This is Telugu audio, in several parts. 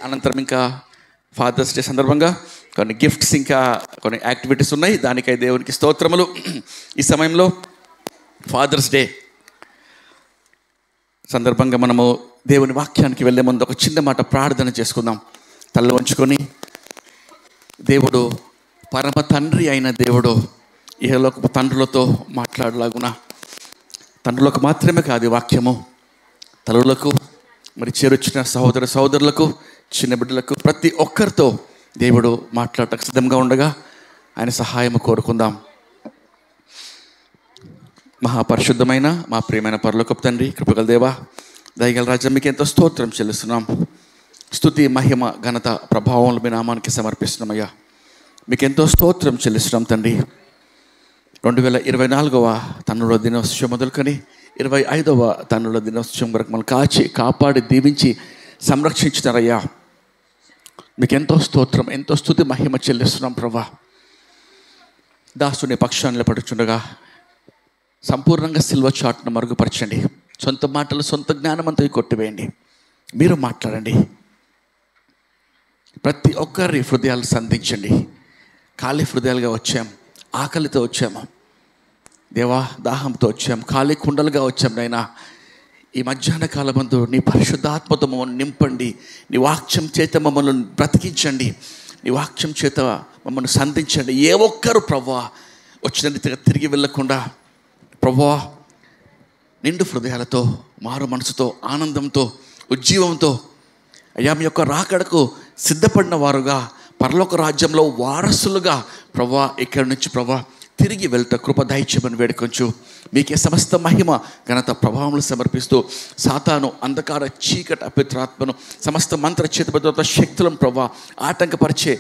అనంతరం ఇంకా ఫాదర్స్ డే సందర్భంగా కొన్ని గిఫ్ట్స్, ఇంకా కొన్ని యాక్టివిటీస్ ఉన్నాయి. దానికై దేవునికి స్తోత్రములు. ఈ సమయంలో ఫాదర్స్ డే సందర్భంగా మనము దేవుని వాక్యానికి వెళ్ళే ముందు ఒక చిన్న మాట ప్రార్థన చేసుకుందాం. తల వంచుకొని, దేవుడు పరమ తండ్రి అయిన దేవుడు ఇహలోకపు తండ్రులతో మాట్లాడలాగున, తండ్రులకు మాత్రమే కాదు వాక్యము, తల్లులకు, మరి చేరొచ్చిన సహోదర సహోదరులకు, చిన్న బిడ్డలకు, ప్రతి ఒక్కరితో దేవుడు మాట్లాడటకు సిద్ధంగా ఉండగా ఆయన సహాయము కోరుకుందాం. మహాపరిశుద్ధమైన మా ప్రియమైన పరలోకపు తండ్రి, కృపగల దేవా, దయగల రాజా, మీకు ఎంతో స్తోత్రం చెల్లిస్తున్నాం. స్తుతి, మహిమ, ఘనత, ప్రభావములు మీ నామానికి సమర్పిస్తున్నామయ్యా. మీకు ఎంతో స్తోత్రం చెల్లిస్తున్నాం తండ్రి. 2024వ తన్నుల దినోత్సవం మొదలుకొని 25వ తన్నుల దినోత్సవం వరకు మనం కాచి కాపాడి దీవించి సంరక్షించినారయ్యా. మీకు ఎంతో స్తోత్రం, ఎంతో స్తుతి మహిమ చెల్లిస్తున్నాం ప్రభా. దాసుని పక్షాన్ని పడుచుండగా సంపూర్ణంగా సిల్వ చాటును మరుగుపరచండి. సొంత మాటలు, సొంత జ్ఞానం అంతా కొట్టివేయండి. మీరు మాట్లాడండి. ప్రతి ఒక్కరి హృదయాలు సంధించండి. ఖాళీ హృదయాలుగా వచ్చాం, ఆకలితో వచ్చాము దేవా, దాహంతో వచ్చాం, ఖాళీ కుండలుగా వచ్చాం నైనా. ఈ మధ్యాహ్న కాలమందు నీ పరిశుద్ధాత్మతో మమ్మల్ని నింపండి. నీ వాక్యం చేత మమ్మల్ని బ్రతికించండి. నీ వాక్యం చేత మమ్మల్ని సంధించండి. ఏ ఒక్కరు ప్రభువా వచ్చిన రీతిగా తిరిగి వెళ్ళకుండా ప్రభువా నిండు హృదయాలతో, మారు మనసుతో, ఆనందంతో, ఉజ్జీవంతో అయ్యా మీ యొక్క రాకడకు సిద్ధపడిన వారుగా, పరలోక రాజ్యంలో వారసులుగా ప్రభువా ఇక్కడి నుంచి ప్రభువా తిరిగి వెళ్తా కృప దయచేయమని వేడుకొంచు. మీకే సమస్త మహిమ, ఘనత, ప్రభావములు సమర్పిస్తూ సాతాను, అంధకార, చీకటి, అపిత్రాత్మను, సమస్త మంత్ర చేతిబద్ధ శక్తులను ప్రభా ఆటంకపరిచే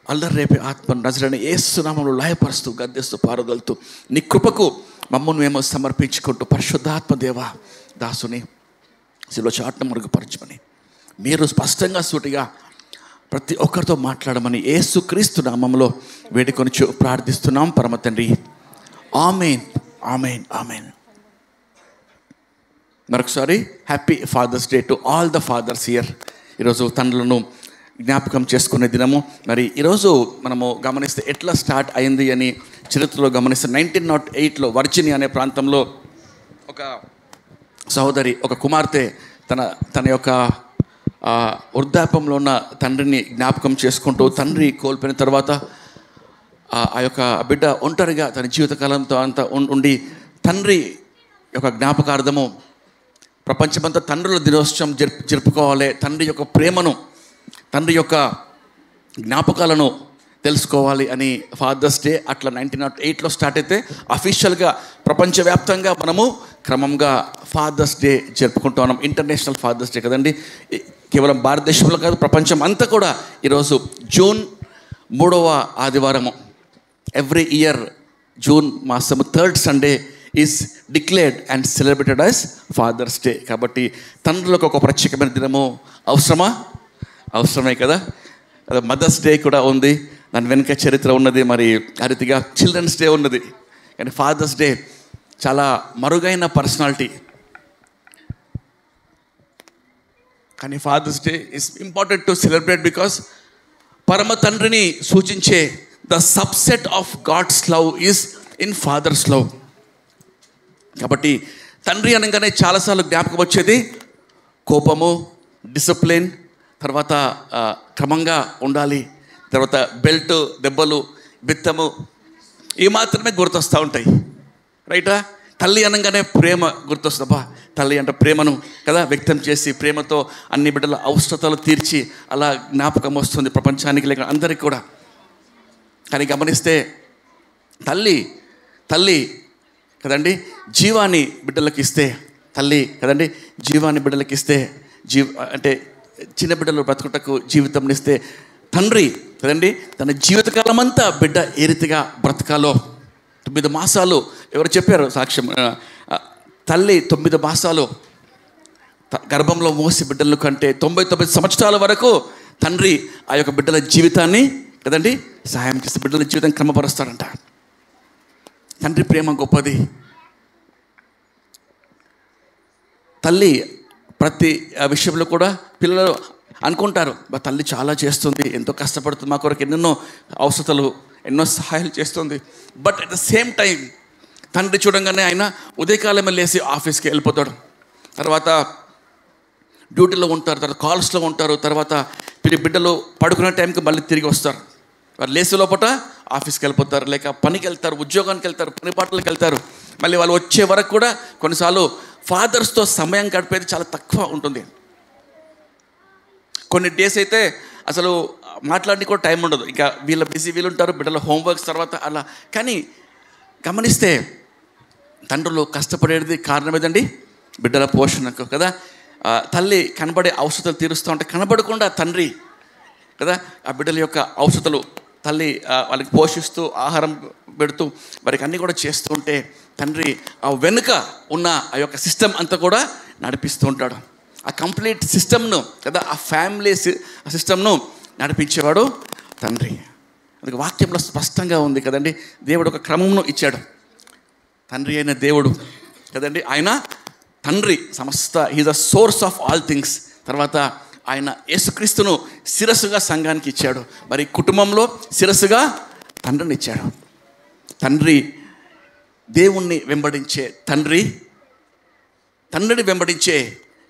అల్లరి రేపే ఆత్మను నజరైన యేసు నామములో లయపరుస్తూ, గద్దెస్తూ, పారదలుతూ నీ కృపకు మమ్మల్ని మేము సమర్పించుకుంటూ, పరిశుద్ధాత్మ దేవా దాసుని శిలువ చాటును మరుగుపరచమని, మీరు స్పష్టంగా సూటిగా ప్రతి ఒక్కరితో మాట్లాడమని యేసుక్రీస్తు నామములో వేడుకొని ప్రార్థిస్తున్నాం పరమ తండ్రి. ఆమేన్, ఆమేన్, ఆమేన్. మరొకసారి happy fathers day to all the fathers here. ఈరోజు తండ్రులను జ్ఞాపకం చేసుకునే దినము. మరి ఈరోజు మనము గమనిస్తే ఎట్లా స్టార్ట్ అయింది అని చరిత్రలో గమనిస్తే 1908లో వర్జినియా అనే ప్రాంతంలో ఒక సహోదరి, ఒక కుమార్తె తన యొక్క వృద్ధాపంలో ఉన్న తండ్రిని జ్ఞాపకం చేసుకుంటూ, తండ్రి కోల్పోయిన తర్వాత ఆ యొక్క బిడ్డ ఒంటరిగా తన జీవితకాలంతో అంతా ఉండి తండ్రి యొక్క జ్ఞాపకార్థము ప్రపంచమంతా తండ్రుల దినోత్సవం జరుపుకోవాలి. తండ్రి యొక్క ప్రేమను, తండ్రి యొక్క జ్ఞాపకాలను తెలుసుకోవాలి అని ఫాదర్స్ డే అట్లా 1908లో స్టార్ట్ అయితే అఫీషియల్గా ప్రపంచవ్యాప్తంగా మనము క్రమంగా ఫాదర్స్ డే జరుపుకుంటూ ఉన్నాం. ఇంటర్నేషనల్ ఫాదర్స్ డే కదండి. కేవలం భారతదేశంలో కాదు, ప్రపంచం అంతా కూడా ఈరోజు జూన్ 3వ ఆదివారము, ఎవ్రీ ఇయర్ జూన్ మాసము 3rd Sunday is declared and celebrated as fathers day. కాబట్టి తండ్రులకు ఒక ప్రత్యేకమైన దినము అవసరమే కదా. మదర్స్ డే కూడా ఉంది, దాని వెనుక చరిత్ర ఉన్నది. మరి ఆ రీతిగా చిల్డ్రన్స్ డే ఉన్నది. కానీ ఫాదర్స్ డే చాలా మరుగైన పర్సనాలిటీ. కానీ fathers day is important to celebrate because పరమ తండ్రిని సూచించే the subset of god's love is in father's love. కాబట్టి తండ్రి అనగానే చాలాసార్లు జ్ఞాపకం వచ్చేది కోపము, డిసిప్లిన్, తర్వాత క్రమంగా ఉండాలి, తర్వాత బెల్ట్, దెబ్బలు, బిత్తము, ఇవి మాత్రమే గుర్తొస్తూ ఉంటాయి. రైటా? తల్లి అనగానే ప్రేమ గుర్తొస్తుందబ్బా. తల్లి అంటే ప్రేమను కదా వ్యక్తం చేసి, ప్రేమతో అన్ని బిడ్డల అవసరతలు తీర్చి అలా జ్ఞాపకం వస్తుంది ప్రపంచానికి, లేక అందరికీ కూడా. కానీ గమనిస్తే తల్లి కదండి జీవాన్ని బిడ్డలకు ఇస్తే, తల్లి కదండి జీవాన్ని బిడ్డలకు ఇస్తే, అంటే చిన్న బిడ్డలు బ్రతుకుటకు జీవితం ఇస్తే, తండ్రి కదండి తన జీవితకాలం అంతా బిడ్డ ఏ రీతిగా బ్రతకాలో 9 మాసాలు ఎవరు చెప్పారు సాక్ష్యం. తల్లి 9 మాసాలు గర్భంలో మోసి బిడ్డల కంటే 99 సంవత్సరాల వరకు తండ్రి ఆ యొక్క బిడ్డల జీవితాన్ని కదండి సహాయం చేస్తే బిడ్డల జీవితం క్రమపరుస్తాడంట. తండ్రి ప్రేమ గొప్పది. తల్లి ప్రతి విషయంలో కూడా పిల్లలు అనుకుంటారు, మా తల్లి చాలా చేస్తుంది, ఎంతో కష్టపడుతుంది, మా కొరకు ఎన్నెన్నో అవసరాలు, ఎన్నో సహాయాలు చేస్తుంది. But at the same time తండ్రి చూడంగానే ఆయన ఉదయకాలమే లేచి ఆఫీస్కి వెళ్ళిపోతాడు, తర్వాత డ్యూటీలో ఉంటారు, తర్వాత కాల్స్లో ఉంటారు, తర్వాత బిడ్డలు పడుకునే టైంకి మళ్ళీ తిరిగి వస్తారు. వారు లేచి లోపల ఆఫీస్కి వెళ్ళిపోతారు, లేక పనికి వెళ్తారు, ఉద్యోగానికి వెళ్తారు, పని పాటలకు వెళ్తారు. మళ్ళీ వాళ్ళు వచ్చే వరకు కూడా కొన్నిసార్లు ఫాదర్స్తో సమయం గడిపేది చాలా తక్కువ ఉంటుంది. కొన్ని డేస్ అయితే అసలు మాట్లాడడానికి కూడా టైం ఉండదు, ఇంకా వీళ్ళు బిజీ వీళ్ళు ఉంటారు, బిడ్డల హోంవర్క్స్ తర్వాత అలా. కానీ గమనిస్తే తండ్రులు కష్టపడేది కారణం ఏదండి? బిడ్డల పోషణకు కదా. తల్లి కనబడే అవసరాలు తీరుస్తూ ఉంటే కనబడకుండా తండ్రి కదా ఆ బిడ్డల యొక్క అవసరాలు తల్లి వాళ్ళకి పోషిస్తూ ఆహారం పెడుతూ వారికి అన్నీ కూడా చేస్తూ ఉంటే తండ్రి ఆ వెనుక ఉన్న ఆ యొక్క సిస్టమ్ అంతా కూడా నడిపిస్తూ ఉంటాడు. ఆ కంప్లీట్ సిస్టమ్ను కదా, ఆ ఫ్యామిలీ సిస్టమ్ను నడిపించేవాడు తండ్రి. అందుకే వాక్యంలో స్పష్టంగా ఉంది కదండి, దేవుడు ఒక క్రమంను ఇచ్చాడు. తండ్రి అయిన దేవుడు కదండి, ఆయన తండ్రి సమస్త, he's the source of all things. తర్వాత ఆయన యేసుక్రీస్తును శిరస్సుగా సంఘానికి ఇచ్చాడు. మరి కుటుంబంలో శిరస్సుగా తండ్రిని ఇచ్చాడు. తండ్రి దేవుణ్ణి వెంబడించే తండ్రిని వెంబడించే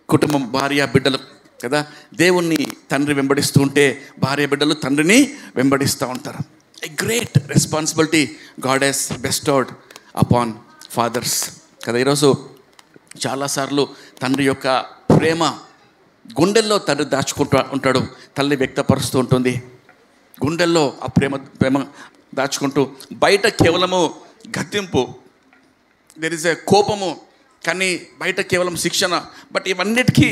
కుటుంబం, భార్య బిడ్డలు కదా. దేవుణ్ణి తండ్రి వెంబడిస్తూ ఉంటే భార్య బిడ్డలు తండ్రిని వెంబడిస్తూ ఉంటారు. A great responsibility God has bestowed upon fathers కదా. ఈరోజు చాలాసార్లు తండ్రి యొక్క ప్రేమ గుండెల్లో తండ్రి దాచుకుంటూ ఉంటాడు, తల్లి వ్యక్తపరుస్తూ ఉంటుంది. గుండెల్లో ఆ ప్రేమ దాచుకుంటూ, బయట కేవలము గద్దింపు, దెర్ ఇస్ ఏ కోపము, కానీ బయట కేవలం శిక్షణ. బట్ ఇవన్నిటికీ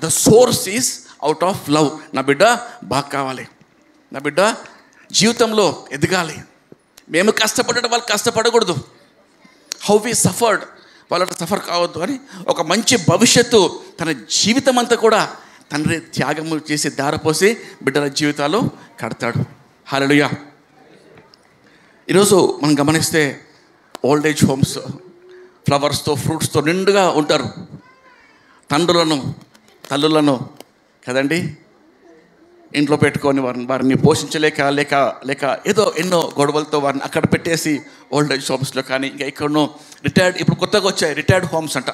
the source is out of love. నా బిడ్డ బాగా కావాలి, నా బిడ్డ జీవితంలో ఎదగాలి. మేము కష్టపడడం వాళ్ళు కష్టపడకూడదు. హౌ వి సఫర్డ్, వాళ్ళ సఫర్ కావద్దు అని ఒక మంచి భవిష్యత్తు తన జీవితం అంతా కూడా తండ్రి త్యాగము చేసి దారపోసి బిడ్డల జీవితాలు కడతాడు. హల్లెలూయా. ఈరోజు మనం గమనిస్తే ఓల్డ్ ఏజ్ హోమ్స్ ఫ్లవర్స్తో ఫ్రూట్స్తో నిండుగా ఉంటారు. తల్లులను కదండి ఇంట్లో పెట్టుకొని వారిని పోషించలేక లేక ఏదో ఎన్నో గొడవలతో వారిని అక్కడ పెట్టేసి ఓల్డ్ ఏజ్ హోమ్స్లో కానీ ఇంకా ఎక్కడనో ఇప్పుడు కొత్తగా వచ్చాయి రిటైర్డ్ హోమ్స్ అంట,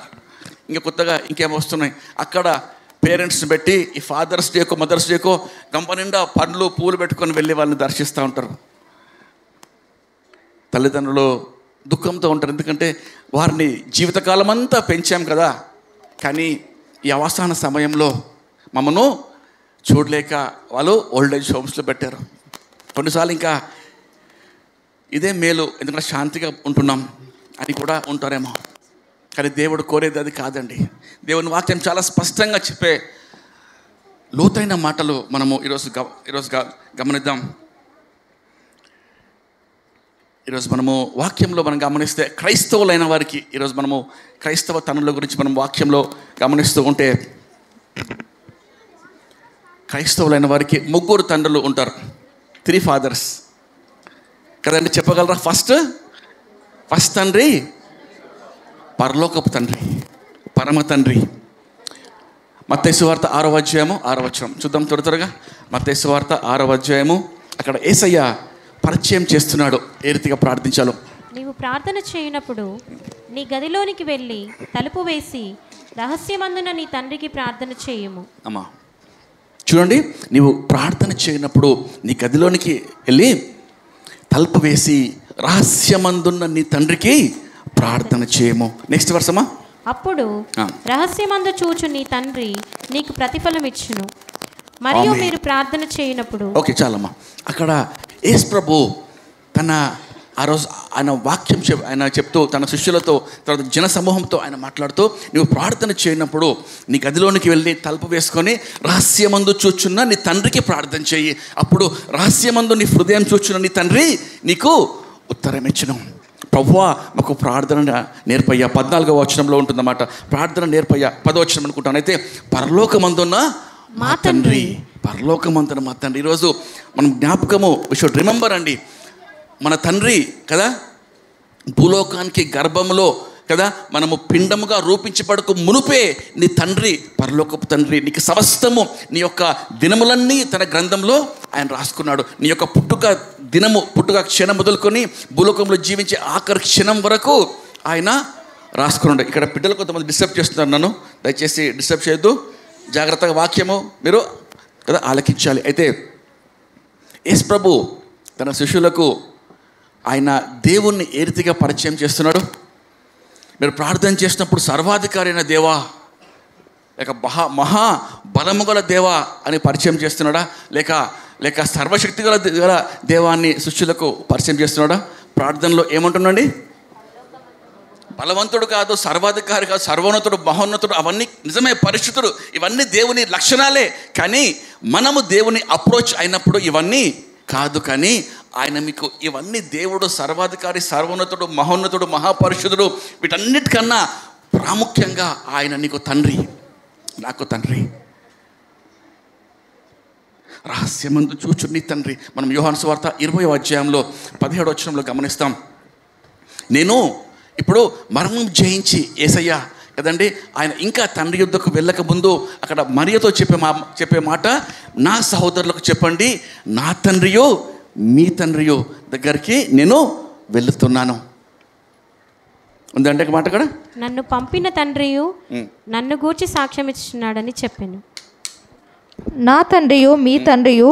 ఇంకా కొత్తగా ఇంకేమో వస్తున్నాయి. అక్కడ పేరెంట్స్ని పెట్టి ఈ ఫాదర్స్ డేకో మదర్స్ డేకో గంప నిండా పండ్లు పూలు పెట్టుకొని వెళ్ళి వాళ్ళని దర్శిస్తూ ఉంటారు. తల్లిదండ్రులు దుఃఖంతో ఉంటారు, ఎందుకంటే వారిని జీవితకాలం అంతా పెంచాం కదా, కానీ ఈ అవసాన సమయంలో మమ్మను చూడలేక వాళ్ళు ఓల్డ్ ఏజ్ హోమ్స్లో పెట్టారు. కొన్నిసార్లు ఇంకా ఇదే మేలు, ఎందుకంటే శాంతిగా ఉంటున్నాం అని కూడా ఉంటారేమో. కానీ దేవుడు కోరేది అది కాదండి. దేవుని వాక్యం చాలా స్పష్టంగా చెప్పే లోతైన మాటలు మనము ఈరోజు గమనిద్దాం. ఈరోజు మనము వాక్యంలో మనం గమనిస్తే క్రైస్తవులైన వారికి ఈరోజు మనము క్రైస్తవ తనుల గురించి మనం వాక్యంలో గమనిస్తూ ఉంటే క్రైస్తవులైన వారికి 3 తండ్రులు ఉంటారు, 3 ఫాదర్స్ కదండి. చెప్పగలరా? ఫస్ట్ తండ్రి పరలోకపు తండ్రి, పరమ తండ్రి. మత్తయి సువార్త 6వ అధ్యాయము 6వ వచనం చూద్దాం త్వరగా. మత్తయి సువార్త 6వ అధ్యాయము, అక్కడ యేసయ్య పరిచయం చేస్తున్నాడు ఏ రీతిగా ప్రార్థించాలో. నీవు ప్రార్థన చేయనప్పుడు నీ గదిలోనికి వెళ్ళి తలుపు వేసి రహస్యమందున నీ తండ్రికి ప్రార్థన చేయము. అమ్మా చూడండి, నీవు ప్రార్థన చేయనప్పుడు నీ గదిలోనికి వెళ్ళి తలుపు వేసి రహస్యమందున్న నీ తండ్రికి ప్రార్థన చేయము. నెక్స్ట్ వర్సమా. అప్పుడు రహస్యమందు చూచు నీ తండ్రి నీకు ప్రతిఫలం ఇచ్చును. మరియు మీరు ప్రార్థన చేయనప్పుడు. ఓకే చాలమ్మా. అక్కడ యేసు ప్రభు ఆ రోజు ఆయన వాక్యం ఆయన చెప్తూ తన శిష్యులతో తర్వాత జన సమూహంతో ఆయన మాట్లాడుతూ, నువ్వు ప్రార్థన చేయనప్పుడు నీ గదిలోనికి వెళ్ళి తలుపు వేసుకొని రహస్యమందు చూచున్న నీ తండ్రికి ప్రార్థన చేయి. అప్పుడు రహస్యమందు నీ హృదయం చూచున్న నీ తండ్రి నీకు ఉత్తరం ఇచ్చును. ప్రభువా మాకు ప్రార్థన నేర్పయ్యా. 14వ వచనంలో ఉంటుందన్నమాట. ప్రార్థన నేర్పయ్యా 10వ వచనం అనుకుంటాను. అయితే పరలోకమందున్న మా తండ్రి, పరలోకమందున్న మా తండ్రి. ఈరోజు మనం జ్ఞాపకము వి షుడ్ రిమెంబర్ అండి, మన తండ్రి కదా భూలోకానికి గర్భంలో కదా, మనము పిండముగా రూపించబడకు మునుపే నీ తండ్రి, పరలోకపు తండ్రి నీకు సమస్తము, నీ యొక్క దినములన్నీ తన గ్రంథంలో ఆయన రాసుకున్నాడు. నీ యొక్క పుట్టుక క్షణం మొదలుకొని భూలోకంలో జీవించే ఆఖరి క్షణం వరకు ఆయన రాసుకున్నాడు. ఇక్కడ బిడ్డలు కొంతమంది డిస్టర్బ్ చేస్తున్నారు, నన్ను దయచేసి డిస్టర్బ్ చేయొద్దు, జాగ్రత్తగా వాక్యము మీరు కదా ఆలకించాలి. అయితే యేసు ప్రభు తన శిష్యులకు ఆయన దేవుణ్ణి ఏ రీతిగా పరిచయం చేస్తున్నాడు? మీరు ప్రార్థన చేసినప్పుడు సర్వాధికారి అయిన దేవా, లేక మహా బలము గల దేవా అని పరిచయం చేస్తున్నాడా, లేక సర్వశక్తి గల దేవాన్ని శిష్యులకు పరిచయం చేస్తున్నాడా? ప్రార్థనలో ఏమంటున్నాండి? బలవంతుడు కాదు, సర్వాధికారి కాదు, సర్వోన్నతుడు, మహోన్నతుడు, అవన్నీ నిజమే, పరిశుద్ధుడు, ఇవన్నీ దేవుని లక్షణాలే. కానీ మనము దేవుని అప్రోచ్ అయినప్పుడు ఇవన్నీ కాదు. కానీ ఆయన మీకు ఇవన్నీ దేవుడు, సర్వాధికారి, సర్వోన్నతుడు, మహోన్నతుడు, మహాపరిశుద్ధుడు, వీటన్నిటికన్నా ప్రాముఖ్యంగా ఆయన నీకు తండ్రి, నాకు తండ్రి. రహస్యమందు చూచు నీ తండ్రి. మనం యోహాను సువార్త 20వ అధ్యాయంలో 17వ వచనంలో గమనిస్తాం. నేను ఇప్పుడు మరణం జయించి యేసయ్య కదండి, ఆయన ఇంకా తండ్రి యుద్ధకు వెళ్ళక ముందు అక్కడ మరియతో చెప్పే మాట, నా సహోదరులకు చెప్పండి, నా తండ్రియో మీ తండ్రియో దగ్గరికి నేను వెళుతున్నాను. ఉందంటే మాట అక్కడ, నన్ను పంపిన తండ్రియు నన్ను గూర్చి సాక్ష్యం ఇస్తున్నాడని చెప్పాను. నా తండ్రియు మీ తండ్రియు,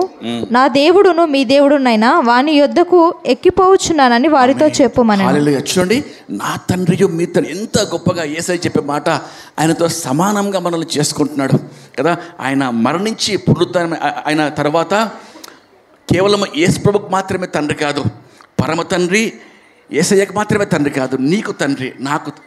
నా దేవుడును మీ దేవుడునైనా వాని యొద్దకు ఎక్కిపోవచ్చున్నానని వారితో చెప్పుమని. చూడండి, నా తండ్రియు మీ తండ్రి, ఎంత గొప్పగా యేసయ్య చెప్పే మాట. ఆయనతో సమానంగా మనల్ని చేసుకుంటున్నాడు కదా. ఆయన మరణించి పునరుద్ధరణ అయిన తర్వాత కేవలం యేసు ప్రభుకు మాత్రమే తండ్రి కాదు, పరమ తండ్రి యేసయ్యకు మాత్రమే తండ్రి కాదు, నీకు తండ్రి,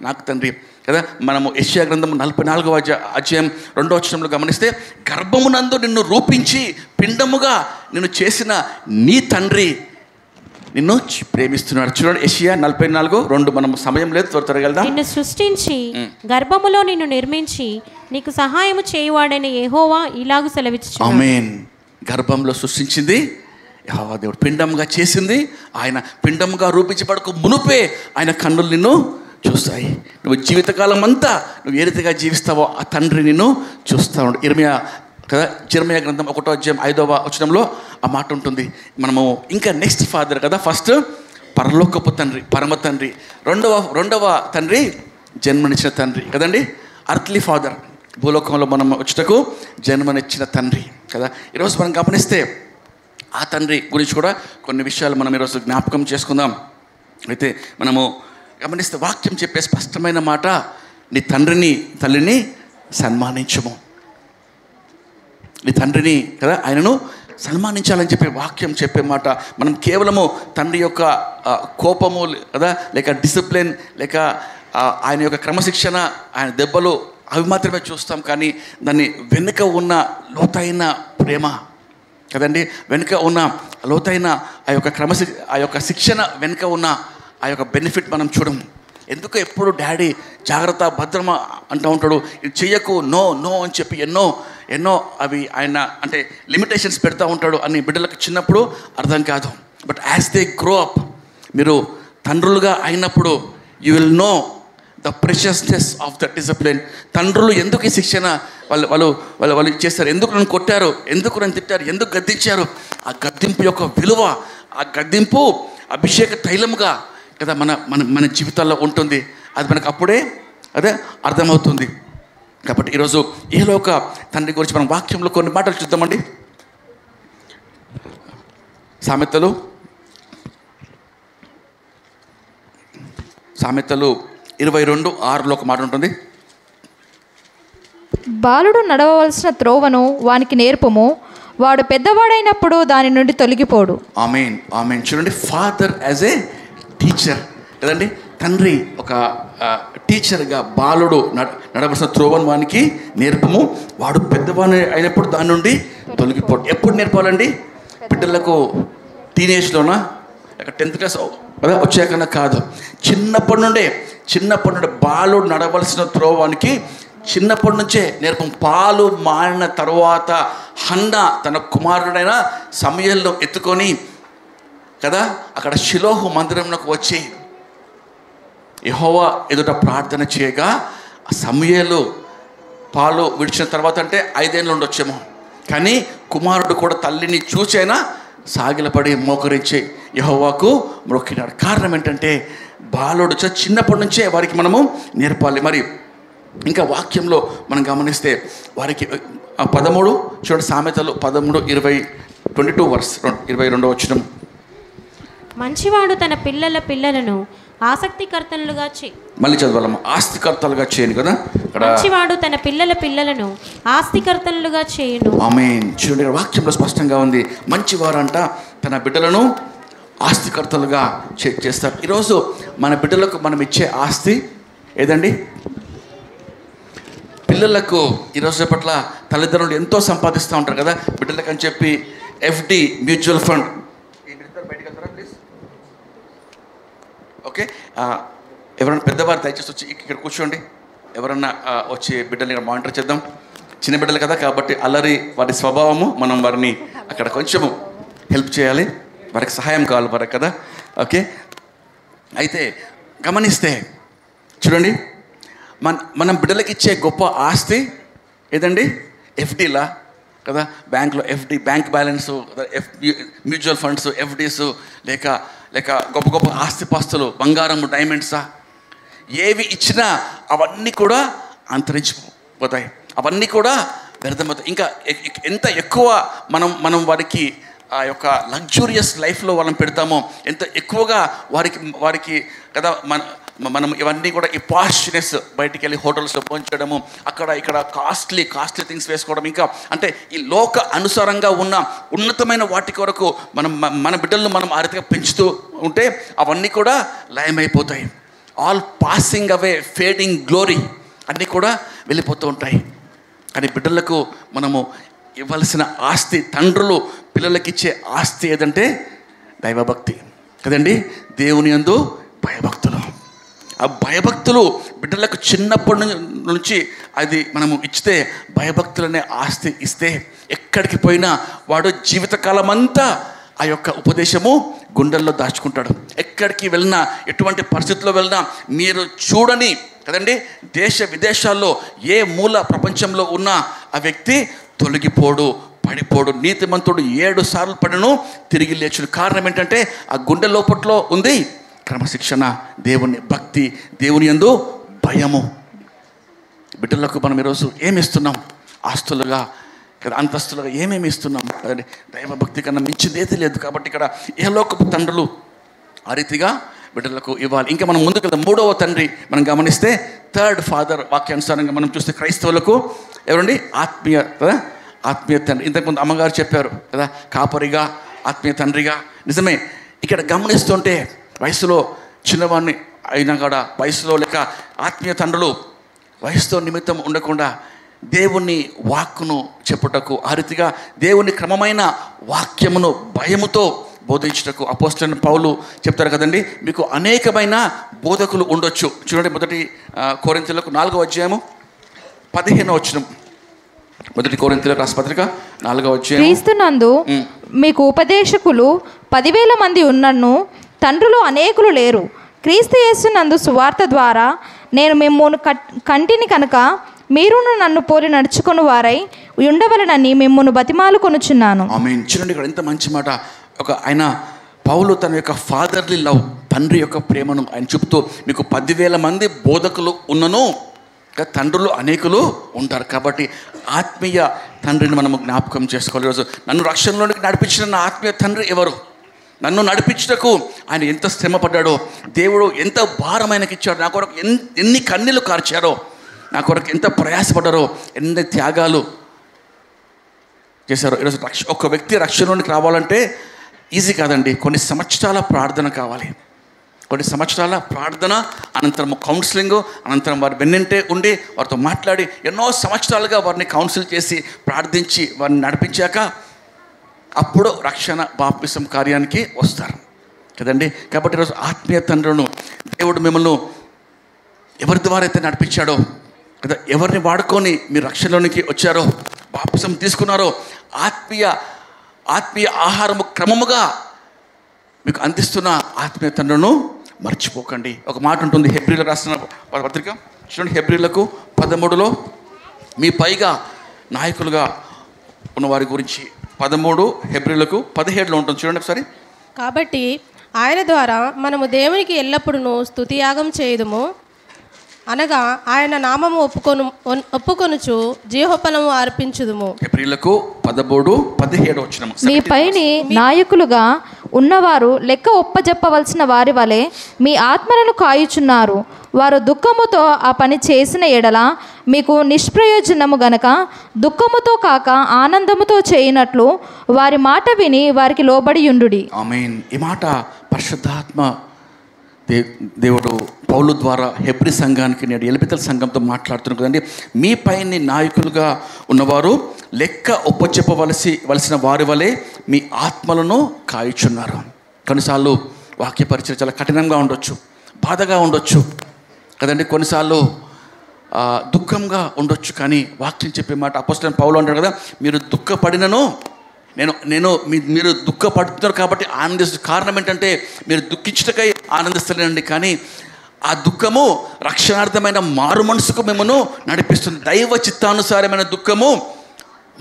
నాకు తండ్రి కదా. మనము యెషయా గ్రంథం 44వ అధ్యాయం 2వ వచనంలో గమనిస్తే, గర్భమునందు నిన్ను రూపించి పిండముగా నిన్ను చేసిన నీ తండ్రి నిన్ను ప్రేమిస్తున్నాడు. చూడండి, యెషయా 44:2. మనం సమయం లేదు, త్వరగా వెళ్దాం. నిన్ను సృష్టించి గర్భములో నిన్ను నిర్మించి నీకు సహాయము చేయువాడైన యెహోవా ఇలాగు సెలవిచ్చుచున్నాడు. ఆమేన్. గర్భంలో సృష్టించింది యెహోవా దేవుడు, పిండంగా చేసింది ఆయన. పిండంగా రూపించబడకు మునుపే ఆయన కన్నులు నిన్ను చూస్తాయి. నువ్వు జీవితకాలం అంతా నువ్వు ఏ రీతిగా జీవిస్తావో ఆ తండ్రి నిన్ను చూస్తూ ఉండు. ఇర్మియా గ్రంథం 1వ అధ్యాయం 5వ వచనంలో ఆ మాట ఉంటుంది. మనము ఇంకా నెక్స్ట్ ఫాదర్ కదా, ఫస్ట్ పరలోకపు తండ్రి, పరమ తండ్రి, రెండవ తండ్రి జన్మనిచ్చిన తండ్రి కదండి, అర్త్లీ ఫాదర్, భూలోకంలో మనం వచ్చుటకు జన్మనిచ్చిన తండ్రి కదా. ఈరోజు మనం గమనిస్తే ఆ తండ్రి గురించి కూడా కొన్ని విషయాలు మనం ఈరోజు జ్ఞాపకం చేసుకుందాం. అయితే మనము గమనిస్తే వాక్యం చెప్పే స్పష్టమైన మాట, నీ తండ్రిని తల్లిని సన్మానించము. నీ తండ్రిని కదా, ఆయనను సన్మానించాలని చెప్పి వాక్యం చెప్పే మాట. మనం కేవలము తండ్రి యొక్క కోపము కదా, లేక డిసిప్లిన్, లేక ఆయన యొక్క క్రమశిక్షణ, ఆయన దెబ్బలు, అవి మాత్రమే చూస్తాం. కానీ దాన్ని వెనుక ఉన్న లోతైన ప్రేమ కదండి, వెనుక ఉన్న లోతైన ఆ యొక్క శిక్షణ వెనుక ఉన్న ఆ యొక్క బెనిఫిట్ మనం చూడము. ఎందుకు ఎప్పుడు డాడీ జాగ్రత్త, భద్రమ అంటూ ఉంటాడు, ఇది చెయ్యకు, నో అని చెప్పి ఎన్నో అవి ఆయన అంటే లిమిటేషన్స్ పెడతా ఉంటాడు అని బిడ్డలకు చిన్నప్పుడు అర్థం కాదు. But as they grow up, మీరు తండ్రులుగా అయినప్పుడు you will know the preciousness of the discipline. తండ్రులు ఎందుకు ఈ శిక్షణ వాళ్ళు చేస్తారు, ఎందుకు నన్ను కొట్టారు, ఎందుకు నన్ను తిట్టారు, ఎందుకు గద్దించారు, ఆ గద్దింపు యొక్క విలువ, ఆ గద్దింపు అభిషేక తైలముగా కదా మన జీవితాల్లో ఉంటుంది. అది మనకు అప్పుడే అదే అర్థమవుతుంది. కాబట్టి ఈరోజు ఏలోక తండ్రి గురించి మనం వాక్యంలో కొన్ని మాటలు చూద్దామండి. సామెతలు 22:6 ఒక మాట ఉంటుంది. బాలుడు నడవవలసిన త్రోవను వానికి నేర్పము, వాడు పెద్దవాడైనప్పుడు దాని నుండి తొలగిపోడు. ఆమేన్. చూడండి, ఫాదర్ యాజ్ ఏ టీచర్ కదండి, తండ్రి ఒక టీచర్గా బాలుడు నడవలసిన త్రోవను వానికి నేర్పము, వాడు పెద్దవాడు అయినప్పుడు దాని నుండి తొలగిపోడు. ఎప్పుడు నేర్పాలండి? బిడ్డలకు టీనేజ్లోనా, లేక 10th క్లాస్ వచ్చాకన్నా కాదు, చిన్నప్పటి నుండే బాలుడు నడవలసిన త్రోవానికి చిన్నప్పటి నుంచే నేర్పం. పాలు మారిన తర్వాత హన్న తన కుమారుడైన సమూయేలును ఎత్తుకొని కదా అక్కడ షిలోహు మందిరంలోకి వచ్చి యెహోవా ఎదుట ప్రార్థన చేయగా సమూయేలు పాలు విడిచిన తర్వాత అంటే 5 ఏళ్ళు ఉండొచ్చేమో, కానీ కుమారుడు కూడా తల్లిని చూసైనా సాగిలపడి మోకరించి యెహోవాకు మొక్కినాడు. కారణం ఏంటంటే బాలుడు చిన్నప్పటి నుంచే వారికి మనము నేర్పాలి. మరి ఇంకా వాక్యంలో మనం గమనిస్తే వారికి 13 చూడండి, సామెతలు 13:22 వర్స్ 22 వచనం. మంచివాడు తన పిల్లలను ఆసక్తికర్తలుగా మళ్ళీ చదవాలమ్మా. ఆస్తికర్తలుగా చేయను కదా ఇక్కడ. మంచివాడు తన పిల్లలను ఆస్తికర్తలుగా చేయును. ఆమేన్. చూడండి వాక్యంలో స్పష్టంగా ఉంది, మంచివారంట తన బిడ్డలను ఆస్తికర్తలుగా చేస్తారు. ఈరోజు మన బిడ్డలకు మనం ఇచ్చే ఆస్తి ఏదండి? పిల్లలకు ఈరోజు పట్ల తల్లిదండ్రులు ఎంతో సంపాదిస్తూ ఉంటారు కదా బిడ్డలకు అని చెప్పి. FD mutual fund. ఓకే, ఎవరైనా పెద్దవారు దయచేసి వచ్చి ఇక్కడ కూర్చోండి. ఎవరన్నా వచ్చి బిడ్డల్ని ఇక్కడ మానిటర్ చేద్దాం. చిన్న బిడ్డలు కదా కాబట్టి అల్లరి వారి స్వభావము, మనం వారిని అక్కడ కొంచెము హెల్ప్ చేయాలి, వారికి సహాయం కావాలి వారికి కదా. ఓకే, అయితే గమనిస్తే చూడండి, మనం బిడ్డలకి ఇచ్చే గొప్ప ఆస్తి ఏదండి? ఎఫ్డీలా కదా, బ్యాంక్లో FD, bank balance, mutual funds, FDs, లేక గొప్ప గొప్ప ఆస్తిపాస్తులు, బంగారం, డైమండ్సా, ఏవి ఇచ్చినా అవన్నీ కూడా అంతరించిపోతాయి, అవన్నీ కూడా వ్యర్థమవుతాయి. ఇంకా ఎంత ఎక్కువ మనం వారికి ఆ యొక్క లగ్జూరియస్ లైఫ్లో వాళ్ళని పెడతామో, ఎంత ఎక్కువగా వారికి కదా మనం ఇవన్నీ కూడా ఈ పాష్నెస్, బయటికి వెళ్ళి హోటల్స్లో పోంచడము, అక్కడ ఇక్కడ కాస్ట్లీ థింగ్స్ వేసుకోవడం, ఇంకా అంటే ఈ లోక అనుసారంగా ఉన్న ఉన్నతమైన వాటి కొరకు మన బిడ్డలను మనం ఆ రీతిగా పెంచుతూ ఉంటే అవన్నీ కూడా లయమైపోతాయి. All passing away, fading glory అన్నీ కూడా వెళ్ళిపోతూ ఉంటాయి. కానీ బిడ్డలకు మనము ఇవ్వాల్సిన ఆస్తి, తండ్రులు పిల్లలకి ఇచ్చే ఆస్తి ఏదంటే దైవభక్తి కదండి. దేవుని యందు భయభక్తులు. ఆ భయభక్తులు బిడ్డలకు చిన్నప్పటి నుంచి అది మనము ఇస్తే, భయభక్తులు అనే ఆస్తి ఇస్తే ఎక్కడికి పోయినా వాడు జీవితకాలం అంతా ఆ యొక్క ఉపదేశము గుండెల్లో దాచుకుంటాడు. ఎక్కడికి వెళ్ళినా, ఎటువంటి పరిస్థితుల్లో వెళ్ళినా, మీరు చూడని కదండి దేశ విదేశాల్లో ఏ మూల ప్రపంచంలో ఉన్న ఆ వ్యక్తి తొలగిపోడు, పడిపోడు. నీతిమంతుడు 7 సార్లు పడిను, తిరిగి లేచుడు. కారణం ఏంటంటే ఆ గుండె లోపట్లో ఉంది క్రమశిక్షణ, దేవుని భక్తి, దేవుని యందు భయము. బిడ్డలకు మనం ఈరోజు ఏమి ఇస్తున్నాం? ఆస్తులుగా కదా, అంతస్తులుగా ఏమేమి ఇస్తున్నాం కదండి. దైవభక్తి కన్నా మించింది ఏది లేదు. కాబట్టి ఇక్కడ ఏలోకపు తండ్రులు ఆ రీతిగా బిడ్డలకు ఇవ్వాలి. ఇంకా మనం ముందుకు వెళ్దాం. 3వ తండ్రి మనం గమనిస్తే, థర్డ్ ఫాదర్ వాక్యానుసారంగా మనం చూస్తే క్రైస్తవులకు ఎవరండి? ఆత్మీయ తండ్రి. ఇంతకుముందు అమ్మగారు చెప్పారు కదా, కాపరిగా, ఆత్మీయ తండ్రిగా. నిజమే. ఇక్కడ గమనిస్తుంటే వయసులో చిన్నవాడిని అయినా కూడా, వయసులో లేక ఆత్మీయ తండ్రులు వయసుతో నిమిత్తం ఉండకుండా దేవుని వాక్కును చెప్పుటకు, ఆ రీతిగా దేవుని క్రమమైన వాక్యమును భయముతో బోధించుటకు అపోస్తలుడైన పౌలు చెప్తారు కదండి, మీకు అనేకమైన బోధకులు ఉండొచ్చు. చూడండి, 1 కొరింథీయులకు 4వ అధ్యాయము 15వ వచనం. 1 కొరింథీయులకు రాసిన పత్రిక 4వ అధ్యాయం. క్రీస్తునందు మీకు ఉపదేశకులు 10,000 మంది ఉన్నను తండ్రులు అనేకులు లేరు. క్రీస్తు యేసునందు సువార్త ద్వారా నేను మిమ్మును కంటిని కనుక మీరును నన్ను పోలి నడుచుకుని వారై ఉండవలనని మిమ్మును బతిమాలు కొనుచున్నాను. ఆమేన్. చూడండి ఇక్కడ ఎంత మంచి మాట. ఆయన పౌలు తన యొక్క ఫాదర్లీ లవ్, తండ్రి యొక్క ప్రేమను ఆయన చూపుతూ, మీకు 10,000 మంది బోధకులు ఉన్నను, తండ్రులు అనేకులు ఉంటారు. కాబట్టి ఆత్మీయ తండ్రిని మనము జ్ఞాపకం చేసుకోవాలి. ఈరోజు నన్ను రక్షణలోనికి నడిపించిన నా ఆత్మీయ తండ్రి ఎవరు? నన్ను నడిపించుటకు ఆయన ఎంత శ్రమ పడ్డాడో, దేవుడు ఎంత భారం ఆయనకి ఇచ్చాడో, నా కొరకు ఎన్ని కన్నీళ్ళు కార్చారో, నా కొరకు ఎంత ప్రయాసపడ్డారో, ఎన్ని త్యాగాలు చేశారో. ఈరోజు ఒక వ్యక్తి రక్షణలోనికి రావాలంటే ఈజీ కాదండి. కొన్ని సంవత్సరాల ప్రార్థన కావాలి. కొన్ని సంవత్సరాల ప్రార్థన, అనంతరం కౌన్సిలింగ్, అనంతరం వారి వెన్నంటే ఉండి వారితో మాట్లాడి ఎన్నో సంవత్సరాలుగా వారిని కౌన్సిల్ చేసి ప్రార్థించి వారిని నడిపించాక అప్పుడు రక్షణ బాప్తిసం కార్యానికి వస్తారు కదండి. కాబట్టి ఈరోజు ఆత్మీయ తండ్రులను దేవుడు మిమ్మల్ని ఎవరి ద్వారా అయితే నడిపించాడో కదా, ఎవరిని వాడుకొని మీరు రక్షణలోనికి వచ్చారో, బాప్తిసం తీసుకున్నారో, ఆత్మీయ ఆహారము క్రమముగా మీకు అందిస్తున్న ఆత్మీయ తండ్రులను మర్చిపోకండి. ఒక మాట ఉంటుంది హెబ్రీలకు రాసిన పత్రిక చూడండి, హెబ్రీలకు 13లో మీ పైగా నాయకులుగా ఉన్న వారి గురించి 13 హెబ్రీలకు 17లో ఉంటుంది చూడండి ఒకసారి. కాబట్టి ఆయన ద్వారా మనము దేవునికి ఎల్లప్పుడూ స్తుతియాగం చేయుదుము, అనగా ఆయన నామము ఒప్పుకొనుచు జీవోపలము అర్పించుదుము. హెబ్రీలకు 13:17 వచనం. మీ పైని నాయకులుగా ఉన్నవారు లెక్క ఒప్పజెప్పవలసిన వారి వలె మీ ఆత్మలను కాయుచున్నారు. వారు దుఃఖముతో ఆ పని చేసిన ఎడల మీకు నిష్ప్రయోజనము గనక దుఃఖముతో కాక ఆనందముతో చేయనట్లు వారి మాట విని వారికి లోబడి యుండుడి. ఆమేన్. ఈ మాట పరిశుద్ధాత్మ దేవుడు పౌలు ద్వారా హెబ్రీ సంఘానికి నేడు ఎలిపితల సంఘంతో మాట్లాడుతున్నారు కదండి. మీ పైన నాయకులుగా ఉన్నవారు లెక్క ఒప్పచెప్పవలసిన వారి వలె మీ ఆత్మలను కాయుచున్నారు. కొన్నిసార్లు వాక్య పరిచయం చాలా కఠినంగా ఉండొచ్చు, బాధగా ఉండొచ్చు కదండి, కొన్నిసార్లు దుఃఖంగా ఉండొచ్చు. కానీ వాక్యం చెప్పే మాట అపోస్తలుడైన పౌలు అంటాడు కదా, మీరు దుఃఖపడినను మీరు దుఃఖపడుతున్నారు కాబట్టి ఆనందిస్తు. కారణం ఏంటంటే మీరు దుఃఖించుటకై ఆనందిస్తలేనండి, కానీ ఆ దుఃఖము రక్షణార్థమైన మారు మనసుకు మిమ్మల్ని నడిపిస్తుంది. దైవ చిత్తానుసారమైన దుఃఖము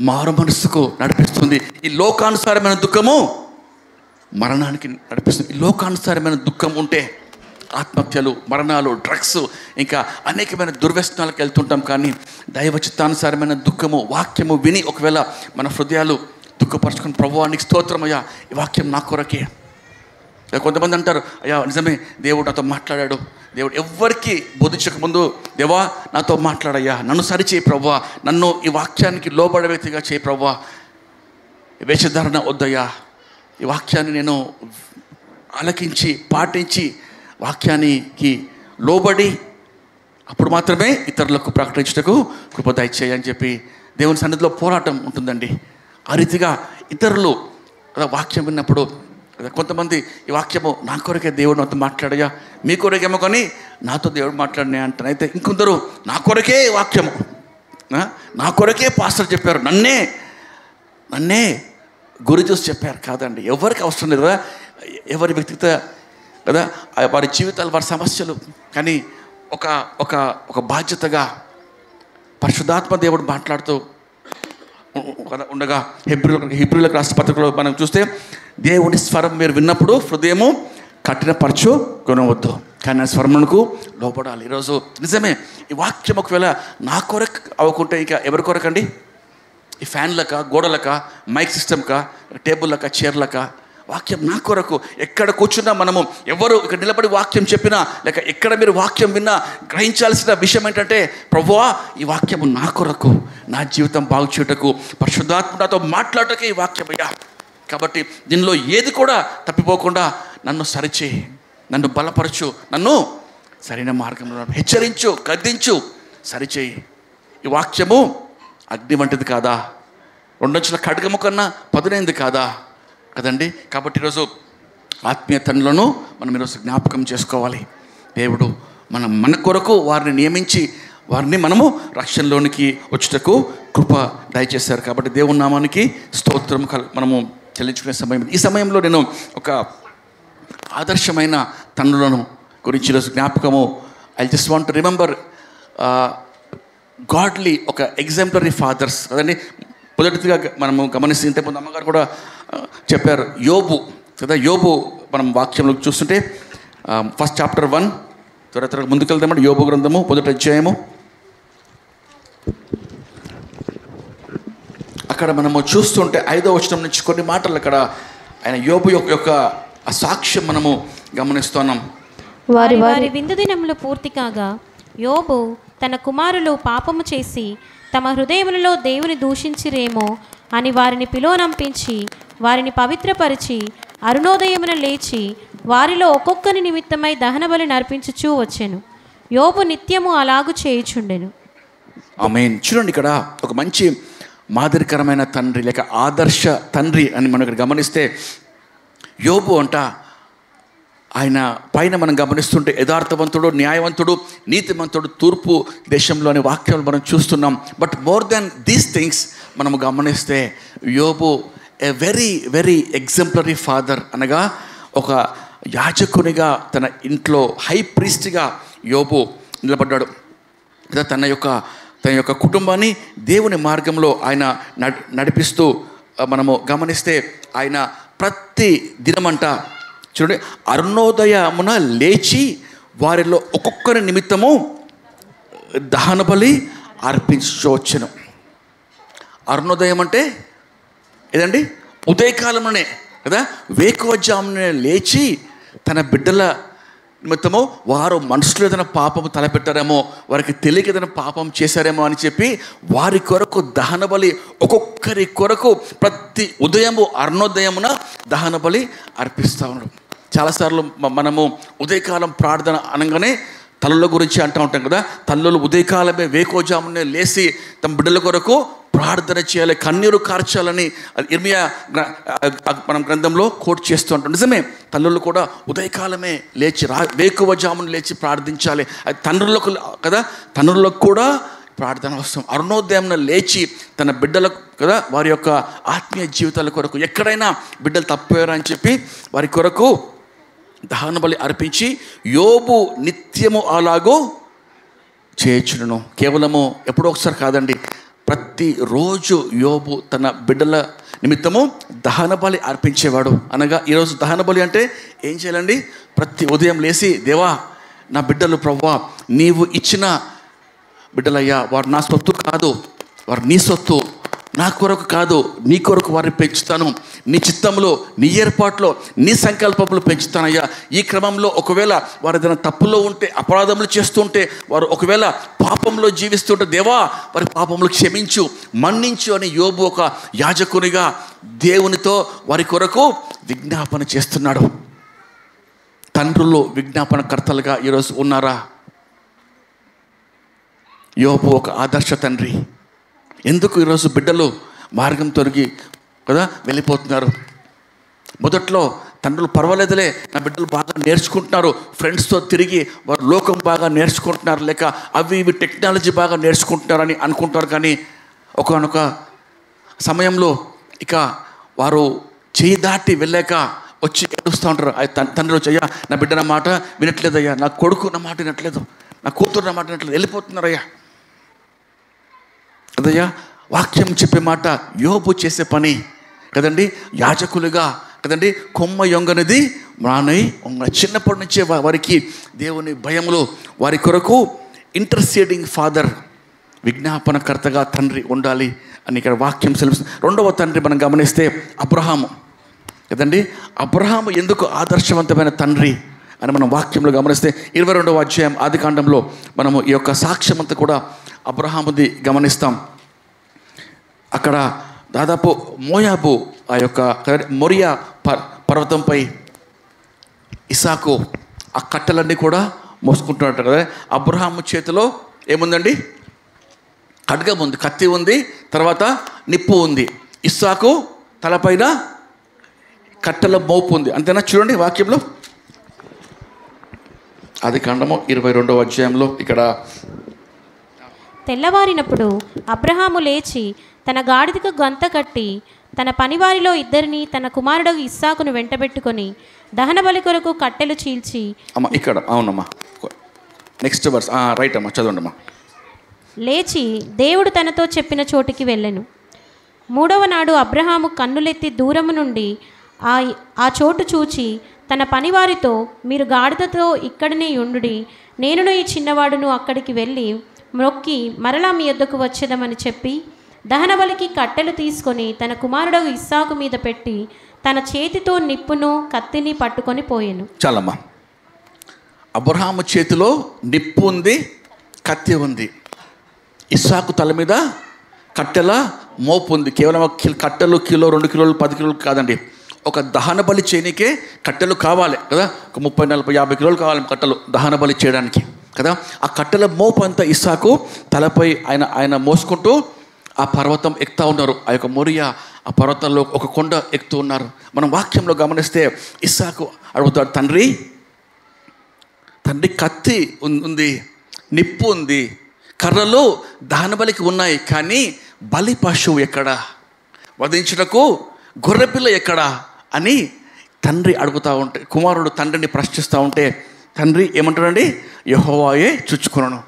మారు మనసుకు నడిపిస్తుంది. ఈ లోకానుసారమైన దుఃఖము మరణానికి నడిపిస్తుంది. ఈ లోకానుసారమైన దుఃఖం ఉంటే ఆత్మహత్యలు, మరణాలు, డ్రగ్స్, ఇంకా అనేకమైన దుర్వ్యసనాలకు వెళ్తుంటాం. కానీ దైవ చిత్తానుసారమైన దుఃఖము, వాక్యము విని ఒకవేళ మన హృదయాలు దుఃఖపరచుకుని ప్రభువానికి స్తోత్రం అయ్యా ఈ వాక్యం నా కొరకే. కొంతమంది అంటారు, అయ్యా నిజమే దేవుడు నాతో మాట్లాడాడు, దేవుడు ఎవ్వరికి బోధించక ముందు దేవా నాతో మాట్లాడయ్యా, నన్ను సరిచేయి ప్రభువా, నన్ను ఈ వాక్యానికి లోబడే వ్యక్తిగా చేయి ప్రభువా, వేషధారణ వద్దయ్యా, ఈ వాక్యాన్ని నేను ఆలకించి పాటించి వాక్యానికి లోబడి అప్పుడు మాత్రమే ఇతరులకు ప్రకటించుటకు కృప దయచేయని చెప్పి దేవుని సన్నిధిలో పోరాటం ఉంటుందండి. ఆ రీతిగా ఇతరులు వాక్యం విన్నప్పుడు కొంతమంది ఈ వాక్యము నా కొరకే దేవుడు నాతో మాట్లాడయ్యా, మీ కొరకేమో కానీ నాతో దేవుడు మాట్లాడినా అంటాను. అయితే ఇంకొందరు నా కొరకే వాక్యము, నా కొరకే పాస్టర్ చెప్పారు, నన్నే గురి చూసి చెప్పారు. కాదండి, ఎవరికి అవసరం లేదు కదా, ఎవరి వ్యక్తిగత కదా వారి జీవితాలు, వారి సమస్యలు. కానీ ఒక ఒక ఒక బాధ్యతగా పరిశుద్ధాత్మ దేవుడు మాట్లాడుతూ ఉండగా హెబ్రీలకు రాసిన పత్రికలో మనం చూస్తే దేవుని స్వరం మీరు విన్నప్పుడు హృదయము కఠినపరచుకొనవద్దు, కానీ ఆ స్వరమునకు లోపడాలి. ఈరోజు నిజమే ఈ వాక్యం ఒకవేళ నా కొరకు అవ్వకుంటే ఇంకా ఎవరి కొరకండి? ఈ ఫ్యాన్లక, గోడలక, మైక్ సిస్టమ్క, టేబుల్లక, చైర్లక? వాక్యం నా కొరకు. ఎక్కడ కూర్చున్నా మనము ఎవరు ఇక్కడ నిలబడి వాక్యం చెప్పినా లేక ఎక్కడ మీరు వాక్యం విన్నా గ్రహించాల్సిన విషయం ఏంటంటే ప్రభువా ఈ వాక్యము నా కొరకు, నా జీవితం బాగు చేయటకు, పరిశుద్ధాత్మ నాతో మాట్లాడటకే ఈ వాక్యం అయ్యా. కాబట్టి దీనిలో ఏది కూడా తప్పిపోకుండా నన్ను సరిచేయి, నన్ను బలపరచు, నన్ను సరైన మార్గంలో హెచ్చరించు, గద్దించు, సరిచేయి. ఈ వాక్యము అగ్ని వంటిది కాదా, రెండంచుల ఖడ్గము కన్నా పదునైంది కాదా కదండి. కాబట్టి ఈరోజు ఆత్మీయ తండ్రులను మనం ఈరోజు జ్ఞాపకం చేసుకోవాలి. దేవుడు మన కొరకు వారిని నియమించి వారిని మనము రక్షణలోనికి వచ్చుటకు కృప దయచేశారు. కాబట్టి దేవుని నామానికి స్తోత్రం మనము చెల్లించుకునే సమయం. ఈ సమయంలో నేను ఒక ఆదర్శమైన తండ్రులను గురించి ఈరోజు జ్ఞాపకము, I just want to remember godly, ఒక ఎగ్జాంపులరీ ఫాదర్స్ కదండి. మొదటిగా మనము గమనిస్తే ఇంతకుముందు అమ్మగారు కూడా చెప్పారు, యోబు కదా. యోబు మనం వాక్యంలో చూస్తుంటే ఫస్ట్ చాప్టర్ 1 త్వర ముందుకెళ్తామంటే యోబు గ్రంథము 1వ అధ్యాయము. అక్కడ మనము చూస్తుంటే 5వ వచనం నుంచి కొన్ని మాటలు అక్కడ ఆయన యోబు యొక్క ఆ సాక్ష్యం మనము గమనిస్తున్నాం. వారి విందు దినములు పూర్తి కాగా యోబు తన కుమారులు పాపము చేసి తమ హృదయములలో దేవుని దూషించిరేమో అని వారిని పిలువనంపించి వారిని పవిత్రపరిచి అరుణోదయమున లేచి వారిలో ఒక్కొక్కరి నిమిత్తమై దహనబలి నర్పించుచూ వచ్చెను. యోబు నిత్యము అలాగు చేయుచుండెను. ఆమేన్. చూడండి, ఇక్కడ ఒక మంచి మాదిరికరమైన తండ్రి లేక ఆదర్శ తండ్రి అని మనం ఇక్కడ గమనిస్తే యోబు అంట, ఆయన పైన మనం గమనిస్తుంటే యథార్థవంతుడు, న్యాయవంతుడు, నీతిమంతుడు, తూర్పు దేశంలోని వాక్యాలు మనం చూస్తున్నాం. But more than these things మనము గమనిస్తే యోబు a very very exemplary father, అనగా యాజకునిగా తన ఇంట్లో హై ప్రీస్ట్గా యోబు నిలబడ్డాడు. తన యొక్క కుటుంబాన్ని దేవుని మార్గంలో ఆయన నడిపిస్తూ మనము గమనిస్తే ఆయన ప్రతి దినమంట చూడండి, అరుణోదయమున లేచి వారిలో ఒక్కొక్కరి నిమిత్తము దహన బలి అర్పించవచ్చును. అరుణోదయం అంటే ఏదండి? ఉదయకాలంలోనే కదా, వేకువజామునే లేచి తన బిడ్డల నిమిత్తము వారు మనసులో ఏదైనా పాపము తలపెట్టారేమో, వారికి తెలియక ఏదైనా పాపం చేశారేమో అని చెప్పి వారి కొరకు దహన బలి, ఒక్కొక్కరి కొరకు ప్రతి ఉదయము అరుణోదయమున దహన బలి అర్పిస్తూ ఉన్నాడు. చాలాసార్లు మనము ఉదయకాలం ప్రార్థన అనగానే తల్లుల గురించి అంటూ ఉంటాం కదా. తల్లులు ఉదయకాలమే వేకోజామునే లేచి తమ బిడ్డల కొరకు ప్రార్థన చేయాలి, కన్నీరు కార్చాలని ఇర్మియా మనం గ్రంథంలో కోట్ చేస్తూ ఉంటాం. నిజమే, తల్లులు కూడా ఉదయకాలమే లేచి వేకువజామున లేచి ప్రార్థించాలి. అది తండ్రులకు కదా, తండ్రులకు కూడా ప్రార్థన అవసరం. అరుణోదయంలో లేచి తన బిడ్డలకు కదా, వారి యొక్క ఆత్మీయ జీవితాల కొరకు, ఎక్కడైనా బిడ్డలు తప్పారు అని చెప్పి వారి కొరకు దహన బలి అర్పించి యోబు నిత్యము అలాగూ చేయొచ్చును. కేవలము ఎప్పుడో ఒకసారి కాదండి, ప్రతిరోజు యోబు తన బిడ్డల నిమిత్తము దహన బలి అర్పించేవాడు. అనగా ఈరోజు దహన బలి అంటే ఏం చేయాలండి? ప్రతి ఉదయం లేచి, దేవా నా బిడ్డలు ప్రభువా నీవు ఇచ్చిన బిడ్డలయ్యా, వారు నా సొత్తు కాదు, వారు నీ సొత్తు, నా కొరకు కాదు నీ కొరకు వారిని పెంచుతాను, నీ చిత్తంలో నీ ఏర్పాట్లో నీ సంకల్పంలో పెంచుతానయ్యా. ఈ క్రమంలో ఒకవేళ వారు ఏదైనా తప్పులో ఉంటే, అపరాధములు చేస్తుంటే, వారు ఒకవేళ పాపంలో జీవిస్తుంటే, దేవా వారి పాపములు క్షమించు, మన్నించు అని యోబు ఒక యాజకునిగా దేవునితో వారి కొరకు విజ్ఞాపన చేస్తున్నాడు. తండ్రులు విజ్ఞాపనకర్తలుగా ఈరోజు ఉన్నారా? యోబు ఒక ఆదర్శ తండ్రి. ఎందుకు ఈరోజు బిడ్డలు మార్గం తొలగి కదా వెళ్ళిపోతున్నారు? మొదట్లో తండ్రులు పర్వాలేదులే, నా బిడ్డలు బాగా నేర్చుకుంటున్నారు, ఫ్రెండ్స్తో తిరిగి వారు లోకం బాగా నేర్చుకుంటున్నారు, లేక అవి ఇవి టెక్నాలజీ బాగా నేర్చుకుంటున్నారని అనుకుంటారు. కానీ ఒకానొక సమయంలో ఇక వారు చేయి దాటి వెళ్ళాక వచ్చి ఏడుస్తూ ఉంటారు. తండ్రి వచ్చి, అయ్యా నా బిడ్డ నా మాట వినట్లేదయ్యా, నా కొడుకు నా మాట వినట్లేదు, నా కూతురు నా మాట వినట్లేదు, వెళ్ళిపోతున్నారయ్యా. అదయ్యా వాక్యం చెప్పే మాట, యోబు చేసే పని కదండి. యాజకులుగా కదండి, కొమ్మ యొంగనిది మానై ఉంగ. చిన్నప్పటి నుంచే వారికి దేవుని భయములు, వారి కొరకు ఇంటర్సీడింగ్ ఫాదర్, విజ్ఞాపనకర్తగా తండ్రి ఉండాలి అని ఇక్కడ వాక్యం సెలవు. రెండవ తండ్రి మనం గమనిస్తే అబ్రహాము కదండి. అబ్రహాము ఎందుకు ఆదర్శవంతమైన తండ్రి అని మనం వాక్యంలో గమనిస్తే 22వ అధ్యాయం ఆదికాండంలో మనము ఈ యొక్క సాక్ష్యం అంతా కూడా అబ్రహాముది గమనిస్తాం. అక్కడ దాదాపు మోయాబు ఆ యొక్క మొరియా పర్వతంపై ఇసాకు ఆ కట్టెలన్నీ కూడా మోసుకుంటున్నట్టు కదా. అబ్రహాము చేతిలో ఏముందండి? ఖడ్గం ఉంది, కత్తి ఉంది, తర్వాత నిప్పు ఉంది. ఇస్సాకు తలపైన కట్టెల మోపు ఉంది. అంతేనా? చూడండి వాక్యంలో ఆదికాండము 22వ అధ్యాయంలో ఇక్కడ తెల్లవారినప్పుడు అబ్రహాము లేచి తన గాడిదకు గంత కట్టి తన పనివారిలో ఇద్దరిని తన కుమారుడు ఇస్సాకును వెంటబెట్టుకొని దహన బలి కొరకు కట్టెలు చీల్చి అమ్మా ఇక్కడ అవునమ్మా నెక్స్ట్ వర్స్ రైట్ అమ్మా చదవండమ్మా. లేచి దేవుడు తనతో చెప్పిన చోటికి వెళ్ళెను. 3వ నాడు అబ్రహాము కన్నులెత్తి దూరము నుండి ఆ చోటు చూచి తన పనివారితో, మీరు గాడిదతో ఇక్కడనే ఉండుడి, నేనును ఈ చిన్నవాడును అక్కడికి వెళ్ళి మ్రొక్కి మరలా మీ యొద్దకు వచ్చేదమని చెప్పి దహనబలికి కట్టెలు తీసుకొని తన కుమారుడు ఇస్సాకు మీద పెట్టి తన చేతితో నిప్పును కత్తిని పట్టుకొని పోయెను. చాలమ్మా. అబ్రహాము చేతిలో నిప్పు ఉంది, కత్తి ఉంది. ఇస్సాకు తల మీద కట్టెల మోపు ఉంది. కేవలం కట్టెలు కిలో 2 కిలోలు 10 కిలోలు కాదండి. ఒక దహన బలి చేయడానికే కట్టెలు కావాలి కదా. ఒక 30, 40, 50 కిలోలు కావాలి కట్టెలు దహన బలి చేయడానికి కదా. ఆ కట్టెల మోపు అంతా ఇస్సాకు తలపై ఆయన మోసుకుంటూ ఆ పర్వతం ఎక్కుతూ ఉన్నారు. ఆ యొక్క మొరియా ఆ పర్వతంలో ఒక కొండ ఎక్కుతూ ఉన్నారు. మనం వాక్యంలో గమనిస్తే ఇస్సాకు అడుగుతాడు, తండ్రి కత్తి ఉంది, నిప్పు ఉంది, కర్రలు దహనబలికి ఉన్నాయి, కానీ బలి పశువు ఎక్కడా, వధించుటకు గొర్రెపిల్ల ఎక్కడా అని తండ్రి అడుగుతూ ఉంటే, కుమారుడు తండ్రిని ప్రశ్నిస్తూ ఉంటే తండ్రి ఏమంటాడండి? యెహోవాయే చూచుకొనును.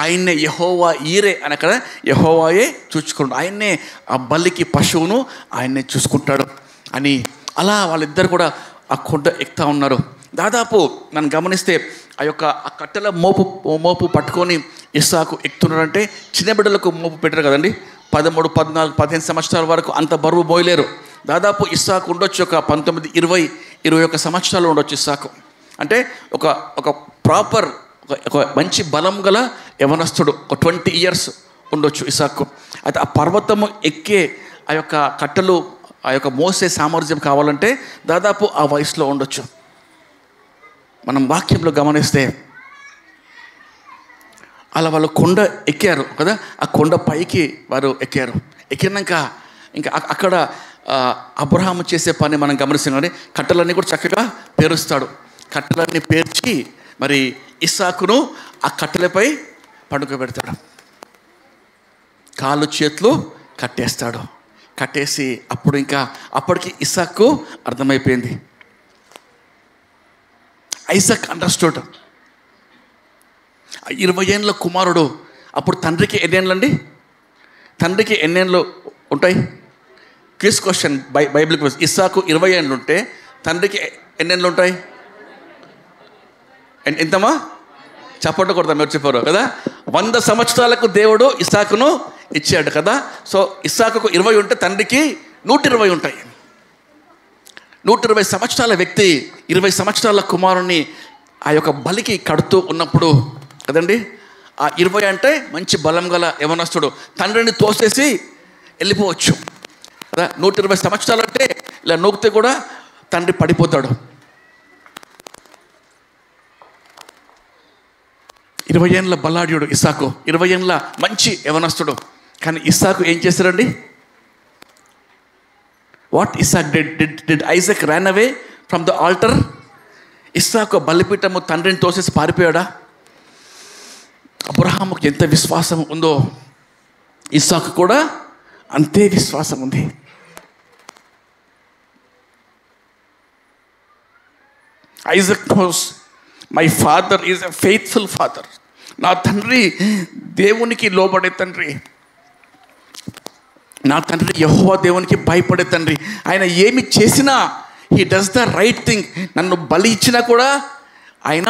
ఆయన్నే యెహోవా ఈరే అని అక్కడ యెహోవాయే చూచుకున్నాడు. ఆయన్నే ఆ బలికి పశువును ఆయన్నే చూసుకుంటాడు అని అలా వాళ్ళిద్దరు కూడా ఆ కొండ ఎక్కుతూ ఉన్నారు. దాదాపు మనం గమనిస్తే ఆ కట్టెల మోపు పట్టుకొని ఇస్సాకు ఎక్కుతున్నాడంటే చిన్న బిడ్డలకు మోపు పెట్టారు కదండి. 13, 14, 15 సంవత్సరాల వరకు అంత బరువు మోయలేరు. దాదాపు ఇస్సాకు ఉండొచ్చు ఒక 19, 20, 21 సంవత్సరాలు ఉండొచ్చు ఇస్సాకు. అంటే ఒక ప్రాపర్ ఒక మంచి బలం గల యవనస్తుడు, ఒక 20 ఇయర్స్ ఉండొచ్చు ఇస్సాకు. అయితే ఆ పర్వతము ఎక్కే ఆ యొక్క కట్టెలు ఆ యొక్క మోసే సామర్థ్యం కావాలంటే దాదాపు ఆ వయసులో ఉండొచ్చు. మనం వాక్యంలో గమనిస్తే అలా వాళ్ళు కొండ ఎక్కారు కదా. ఆ కొండ పైకి వారు ఎక్కారు. ఎక్కినాక ఇంకా అక్కడ అబ్రహాము చేసే పని మనం గమనిస్తాం కానీ కట్టెలన్నీ కూడా చక్కగా పేరుస్తాడు. కట్టెలన్నీ పేర్చి మరి ఇస్సాకును ఆ కట్టెలపై పడుకోబెడతాడు. కాళ్ళు చేతులు కట్టేస్తాడు. కట్టేసి అప్పటికి ఇస్సాకు అర్థమైపోయింది. Isaac understood. 20 ఏళ్ళ కుమారుడు. అప్పుడు తండ్రికి ఎన్ని ఏళ్ళండి? తండ్రికి ఎన్ని ఏళ్ళు ఉంటాయి? Quiz question, Bible quiz. ఇస్సాకు 20 ఏళ్ళు ఉంటే తండ్రికి ఎన్ని ఏళ్ళు ఉంటాయి? ఎంతమ్మా? చప్పట్లు కొడతాం, మీరు చెప్పారు కదా. 100 సంవత్సరాలకు దేవుడు ఇస్సాకును ఇచ్చాడు కదా. సో ఇస్సాకుకు 20 ఉంటే తండ్రికి 120 ఉంటాయి. 120 సంవత్సరాల వ్యక్తి 20 సంవత్సరాల కుమారుణ్ణి ఆ యొక్క బలికి కడుతూ ఉన్నప్పుడు కదండి, ఆ 20 అంటే మంచి బలం గల యవనస్తుడు. తండ్రిని తోసేసి వెళ్ళిపోవచ్చు కదా. 120 సంవత్సరాలు అంటే ఇలా నూకితే కూడా తండ్రి పడిపోతాడు. 20 ఏళ్ళ బల్లాడ్యుడు ఇస్సాకు, 20 ఏళ్ళ మంచి యవనస్తుడు. కానీ ఇస్సాకు ఏం చేశారండి? What Isaac did Isaac ran away from the altar? ఇస్సాకు బలిపీఠము తండ్రిని తోసేసి పారిపోయాడా? అబ్రహాముకి ఎంత విశ్వాసం ఉందో ఇస్సాకు కూడా అంతే విశ్వాసం ఉంది. Isaac knows my father is a faithful father. నా తండ్రి దేవునికి లోబడే తండ్రి. నా తండ్రి యెహోవా దేవునికి భయపడే తండ్రి. ఆయన ఏమి చేసినా he does the right thing. నన్ను బలి ఇచ్చినా కూడా ఆయన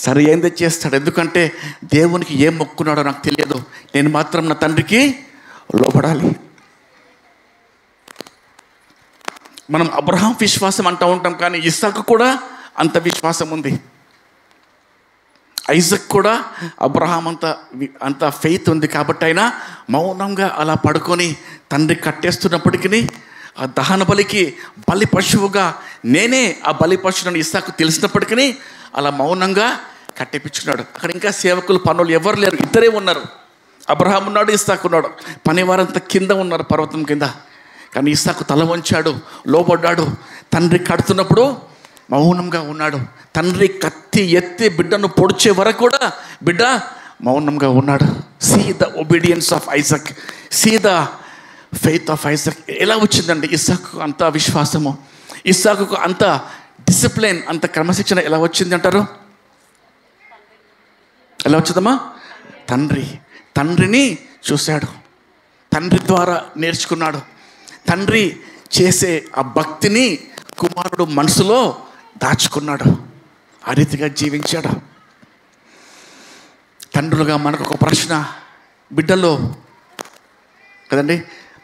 సరి అయిందే చేస్తాడు. ఎందుకంటే దేవునికి ఏం మొక్కున్నాడో నాకు తెలియదు, నేను మాత్రం నా తండ్రికి లోబడాలి. మనం అబ్రహాం విశ్వాసం అంటూ ఉంటాం, కానీ ఇస్సాకు కూడా అంత విశ్వాసం ఉంది. ఐజాక్ కూడా అబ్రహాం అంత ఫెయిత్ ఉంది. కాబట్టి ఆయన మౌనంగా అలా పడుకొని తండ్రి కట్టేస్తున్నప్పటికీ ఆ దహన బలికి బలి పశువుగా నేనే ఆ బలి పశువుని ఇస్సాకు తెలిసినప్పటికీ అలా మౌనంగా కట్టేపించుకున్నాడు. అక్కడ ఇంకా సేవకులు పనులు ఎవరు లేరు, ఇద్దరే ఉన్నారు. అబ్రహాం ఉన్నాడు, ఇస్సాకు ఉన్నాడు. పనివారంతా కింద ఉన్నారు, పర్వతం కింద. కానీ ఇస్సాకు తల వంచాడు, లోబడ్డాడు. తండ్రి కడుతున్నప్పుడు మౌనంగా ఉన్నాడు. తండ్రి కత్తి ఎత్తి బిడ్డను పొడిచే వరకు కూడా బిడ్డ మౌనంగా ఉన్నాడు. See the obedience of Isaac, see the faith of Isaac. ఎలా వచ్చిందండి ఇస్సాకు అంత విశ్వాసము? ఇస్సాకు అంత డిసిప్లిన్, అంత క్రమశిక్షణ ఎలా వచ్చింది అంటారు? ఎలా వచ్చిందమ్మా? తండ్రిని చూశాడు, తండ్రి ద్వారా నేర్చుకున్నాడు. తండ్రి చేసే ఆ భక్తిని కుమారుడు మనసులో దాచుకున్నాడు, ఆ రీతిగా జీవించాడు. తండ్రులుగా మనకు ఒక ప్రశ్న, బిడ్డలు కదండి,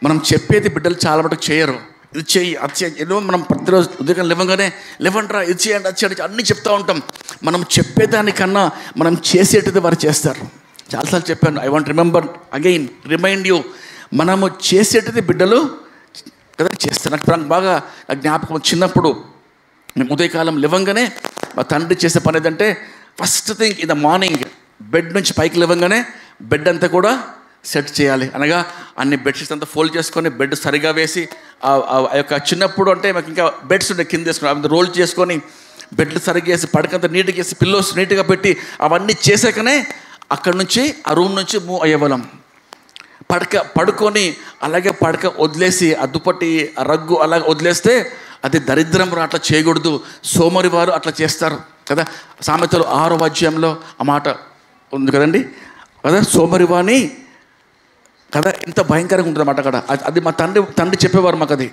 మనం చెప్పేది బిడ్డలు చాలా మటుకు చేయరు. ఇది చేయి, అది చేయి. ఏదో మనం ప్రతిరోజు ఉదయం లేవగానే లేవంట్రా, ఇది చేయండి, అది చేయండి అన్నీ చెప్తూ ఉంటాం. మనం చెప్పేదానికన్నా మనం చేసేటిది వారు చేస్తారు. చాలాసార్లు చెప్పాను, ఐ వాంట్ రిమైండ్ యూ, మనము చేసేటిది బిడ్డలు కదా చేస్తారు. నాకు బాగా జ్ఞాపకం, చిన్నప్పుడు మేము ఉదయకాలం లేవంగానే మా తండ్రి చేసే పని ఏదంటే, first thing in the morning bed నుంచి పైకి లేవంగానే బెడ్ అంతా కూడా సెట్ చేయాలి. అనగా అన్ని బెడ్షీట్స్ అంతా ఫోల్డ్ చేసుకొని బెడ్ సరిగా వేసి, ఆ యొక్క చిన్నప్పుడు అంటే మాకు ఇంకా బెడ్స్ ఉండే కింద వేసుకొని అవి రోల్ చేసుకొని బెడ్లు సరిగా వేసి పడకంతా నీట్గా వేసి పిల్లోస్ నీట్గా పెట్టి అవన్నీ చేసాకనే అక్కడి నుంచి ఆ రూమ్ నుంచి మూవ్ అయ్యేవాళ్ళం. పడుకొని అలాగే వదిలేసి ఆ దుప్పటి ఆ రగ్గు అలాగే వదిలేస్తే అదే దరిద్రం అట్లా చేయకూడదు, సోమరి వారు అట్లా చేస్తారు కదా. సామెతలు 6వ అధ్యాయంలో ఆ మాట ఉంది కదండి కదా. సోమరి వాణి కదా ఎంత భయంకరంగా ఉంటుంది అన్నమాట అక్కడ. అది మా తండ్రి చెప్పేవారు మాకు. అది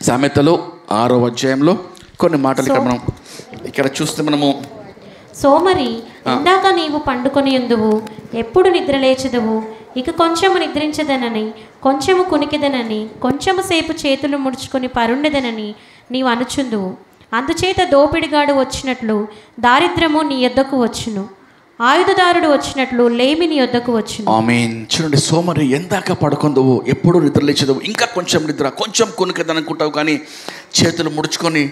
సామెతలు 6వ అధ్యాయంలో కొన్ని మాటలు ఇక్కడ చూస్తే మనము, సోమరి, ఇందాక నీవు పండుకొని ఉందువు, ఎప్పుడు నిద్రలేచదువు, ఇక కొంచెము నిద్రించదనని, కొంచెము కునికిదనని, కొంచెము సేపు చేతులు ముడుచుకొని పరుండెదనని నీవు అనుచుందువు. అందుచేత దోపిడిగాడు వచ్చినట్లు దారిద్ర్యము నీ యొద్దకు వచ్చును, ఆయుధదారుడు వచ్చినట్లు లేమి నీ యొద్దకు వచ్చును. ఆమేన్. చూడండి, సోమరి ఎందాక పడుకుందువు, ఎప్పుడు నిద్రలేచదువు, ఇంకా కొంచెం నిద్ర, కొంచెం కొనుకదనుకుంటావు కానీ చేతులు ముడుచుకొని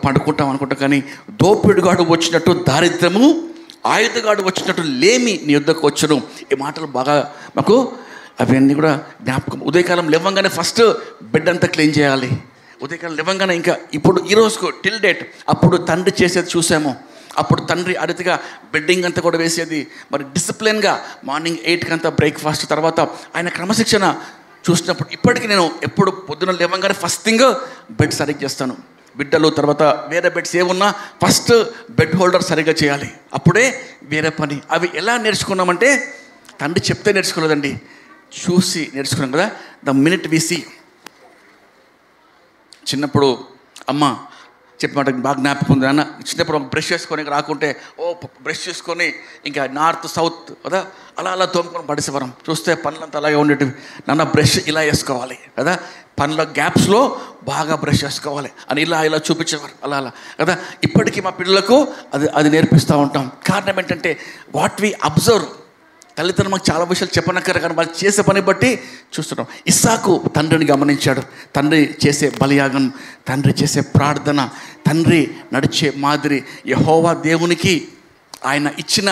పండుకుంటావు కానీ దోపిడిగాడు వచ్చినట్టు దారిద్రము, ఆయుధగాడు వచ్చినట్టు లేమి నీ యొద్దకు వచ్చును. ఈ మాటలు బాగా మాకు అవన్నీ కూడా జ్ఞాపకం. ఉదయకాలం లేవంగానే ఫస్ట్ బెడ్ అంతా క్లీన్ చేయాలి. ఉదయకాలం లేవంగానే ఇంకా ఇప్పుడు ఈరోజుకు టిల్ డేట్ అప్పుడు తండ్రి చేసేది చూసాము. అప్పుడు తండ్రి అరితిగా బెడ్డింగ్ అంతా కూడా వేసేది. మరి డిసిప్లిన్గా మార్నింగ్ 8కి అంతా బ్రేక్ఫాస్ట్, తర్వాత ఆయన క్రమశిక్షణ చూసినప్పుడు ఇప్పటికీ నేను ఎప్పుడు పొద్దున లేవంగానే ఫస్ట్ థింగ్ బెడ్ సరిగ్గా చేస్తాను. బిడ్డలు తర్వాత వేరే బెడ్స్ ఏమున్నా ఫస్ట్ బెడ్ హోల్డర్ సరిగ్గా చేయాలి, అప్పుడే వేరే పని. అవి ఎలా నేర్చుకున్నామంటే తండ్రి చెప్తే నేర్చుకోలేదండి, చూసి నేర్చుకున్నాం కదా. The minute we see. చిన్నప్పుడు అమ్మ చెప్పమాట బాగా జ్ఞాపకం ఉంది. నాన్న చిన్నప్పుడు ఒక బ్రష్ చేసుకొని రాకుంటే బ్రష్ చేసుకొని ఇంకా నార్త్ సౌత్ కదా అలా తోముకొని పడేసేవారం. చూస్తే పనులంతా అలాగే ఉండేటివి. నాన్న బ్రష్ ఇలా వేసుకోవాలి కదా, పనుల గ్యాప్స్లో బాగా బ్రష్ చేసుకోవాలి అని ఇలా చూపించేవారు అలా కదా. ఇప్పటికీ మా పిల్లలకు అది నేర్పిస్తూ ఉంటాం. కారణం ఏంటంటే వాట్ వి అబ్జర్వ్. తల్లిదండ్రులు మాకు చాలా విషయాలు చెప్పనక్కర కానీ వాళ్ళు చేసే పని బట్టి చూస్తున్నాం. ఇస్సాకు తండ్రిని గమనించాడు. తండ్రి చేసే బలియాగం, తండ్రి చేసే ప్రార్థన, తండ్రి నడిచే మాదిరి, యెహోవా దేవునికి ఆయన ఇచ్చిన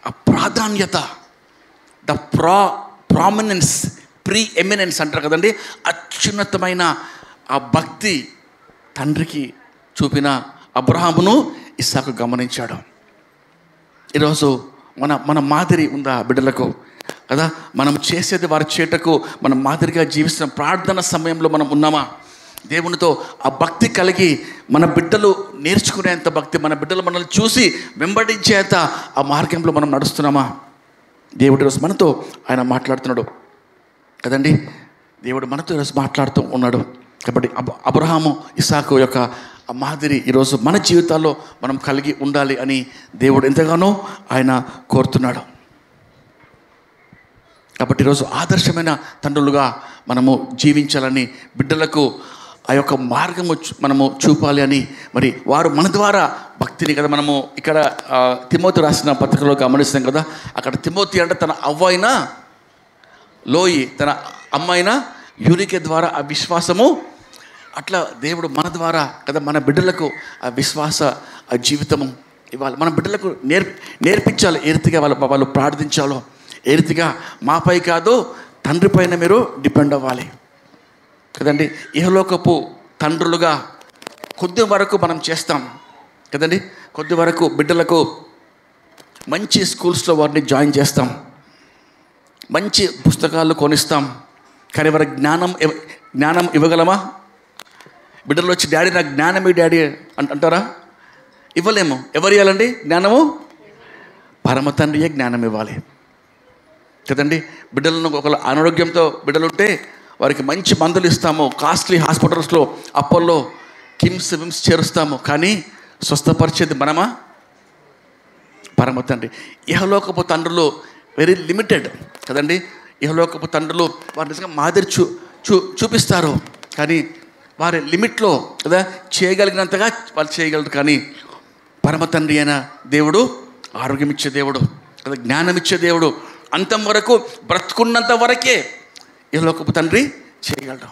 ఆ ప్రాధాన్యత, ద ప్రామినెన్స్, ప్రీ ఎమినెన్స్ అంటారు కదండి, అత్యున్నతమైన ఆ భక్తి తండ్రికి చూపిన అబ్రహామును ఇస్సాకు గమనించాడు. ఈరోజు మన మాదిరి ఉందా బిడ్డలకు కదా? మనం చేసేది వారి చేటకు మనం మాదిరిగా జీవిస్తున్న ప్రార్థన సమయంలో మనం ఉన్నామా? దేవునితో ఆ భక్తి కలిగి మన బిడ్డలు నేర్చుకునేంత భక్తి, మన బిడ్డలు మనల్ని చూసి వెంబడించేంత ఆ మార్గంలో మనం నడుస్తున్నామా? దేవుడు ఈరోజు మనతో ఆయన మాట్లాడుతున్నాడు కదండి. దేవుడు మనతో ఈరోజు మాట్లాడుతూ ఉన్నాడు. కాబట్టి అబ్రహాము ఇస్సాకు యొక్క ఆ మాదిరి ఈరోజు మన జీవితాల్లో మనం కలిగి ఉండాలి అని దేవుడు ఎంతగానో ఆయన కోరుతున్నాడు. కాబట్టి ఈరోజు ఆదర్శమైన తండ్రులుగా మనము జీవించాలని, బిడ్డలకు ఆ యొక్క మార్గము మనము చూపాలి అని, మరి వారు మన ద్వారా భక్తిని కదా మనము ఇక్కడ తిమోతి రాసిన పత్రికలో గమనిస్తాం కదా. అక్కడ తిమోతి అంటే తన అవ్వైన లోయి, తన అమ్మాయిన యూనికే ద్వారా ఆ విశ్వాసము, అట్లా దేవుడు మన ద్వారా కదా మన బిడ్డలకు ఆ విశ్వాస ఆ జీవితము ఇవ్వాలి. మన బిడ్డలకు నేర్పించాలి ఏ రీతిగా వాళ్ళు ప్రార్థించాలో, ఏ రీతిగా మాపై కాదు తండ్రి పైన మీరు డిపెండ్ అవ్వాలి కదండి. ఇహలోకపు తండ్రులుగా కొద్ది వరకు మనం చేస్తాం కదండి. కొద్ది వరకు బిడ్డలకు మంచి స్కూల్స్లో వారిని జాయిన్ చేస్తాం, మంచి పుస్తకాలు కొనిస్తాం, కానీ వారి జ్ఞానం ఇవ్వగలమా? బిడ్డలు వచ్చి డాడీ నాకు జ్ఞానమే డాడీ అంటారా? ఇవ్వలేము. ఎవరు ఇవ్వాలండి జ్ఞానము? పరమ తండ్రియే జ్ఞానం ఇవ్వాలి కదండి. బిడ్డలను ఒకవేళ అనారోగ్యంతో బిడ్డలుంటే వారికి మంచి మందులు ఇస్తాము, కాస్ట్లీ హాస్పిటల్స్లో అపోలో, కిమ్స్, విమ్స్ చేరుస్తాము, కానీ స్వస్థపరిచేది మనమా? పరమ తండ్రి. ఇహలోకపు తండ్రులు వెరీ లిమిటెడ్ కదండి. ఇహలోకపు తండ్రులు వారు నిజంగా మాదిరి చూపిస్తారు, కానీ వారి లిమిట్లో కదా చేయగలిగినంతగా వాళ్ళు చేయగలరు. కానీ పరమ తండ్రి అయిన దేవుడు ఆరోగ్యం ఇచ్చే దేవుడు కదా, జ్ఞానం ఇచ్చే దేవుడు. అంతం వరకు బ్రతుకున్నంత వరకే ఇహలోకపు తండ్రి చేయగలరు.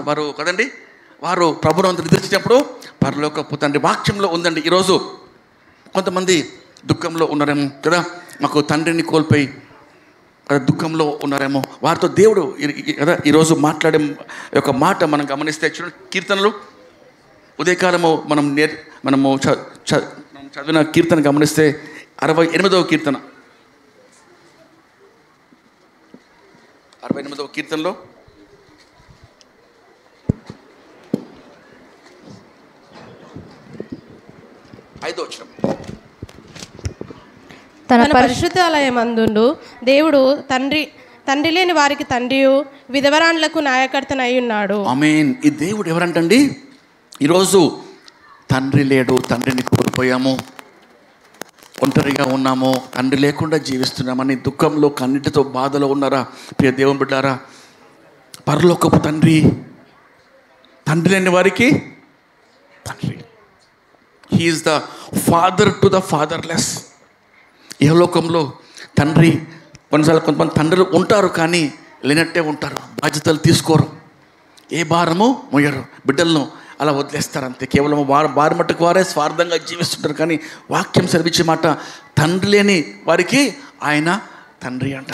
వారు కదండి, వారు ప్రభువును నిద్రించినప్పుడు పరలోకపు తండ్రి వాక్యంలో ఉందండి. ఈరోజు కొంతమంది దుఃఖంలో ఉన్నారేమో కదా, మాకు తండ్రిని కోల్పోయి దుఃఖంలో ఉన్నారేమో, వారితో దేవుడు కదా ఈరోజు మాట్లాడే ఒక మాట మనం గమనిస్తే చూడండి. కీర్తనలు ఉదయకాలము మనము చదివిన కీర్తన గమనిస్తే 68వ కీర్తన, 68వ కీర్తనలో వచనం. తన పరిశుద్ధాలయమందుండు దేవుడు తండ్రి లేని వారికి తండ్రియు విధవరాండ్లకు నాయకర్తనై ఉన్నాడు. ఆమేన్. ఈ దేవుడు ఎవరంటండి? ఈరోజు తండ్రి లేడు, తండ్రిని కోల్పోయాము, ఒంటరిగా ఉన్నాము, తండ్రి లేకుండా జీవిస్తున్నామని దుఃఖంలో కన్నిటితో బాధలో ఉన్నారా ప్రియ దేవుని బిడ్డారా? పరలోకపు తండ్రి, తండ్రి లేని వారికి తండ్రి. He is the father to the fatherless. ఇహలోకంలో తండ్రి, కొన్నిసార్లు కొంతమంది తండ్రులు ఉంటారు కానీ లేనట్టే ఉంటారు, బాధ్యతలు తీసుకోరు, ఏ భారము మోయరు, బిడ్డలను అలా వదిలేస్తారు అంతే. కేవలం వారి మట్టుకు వారే స్వార్థంగా జీవిస్తుంటారు. కానీ వాక్యం సెలవిచ్చే మాట, తండ్రి లేని వారికి ఆయన తండ్రి అంట.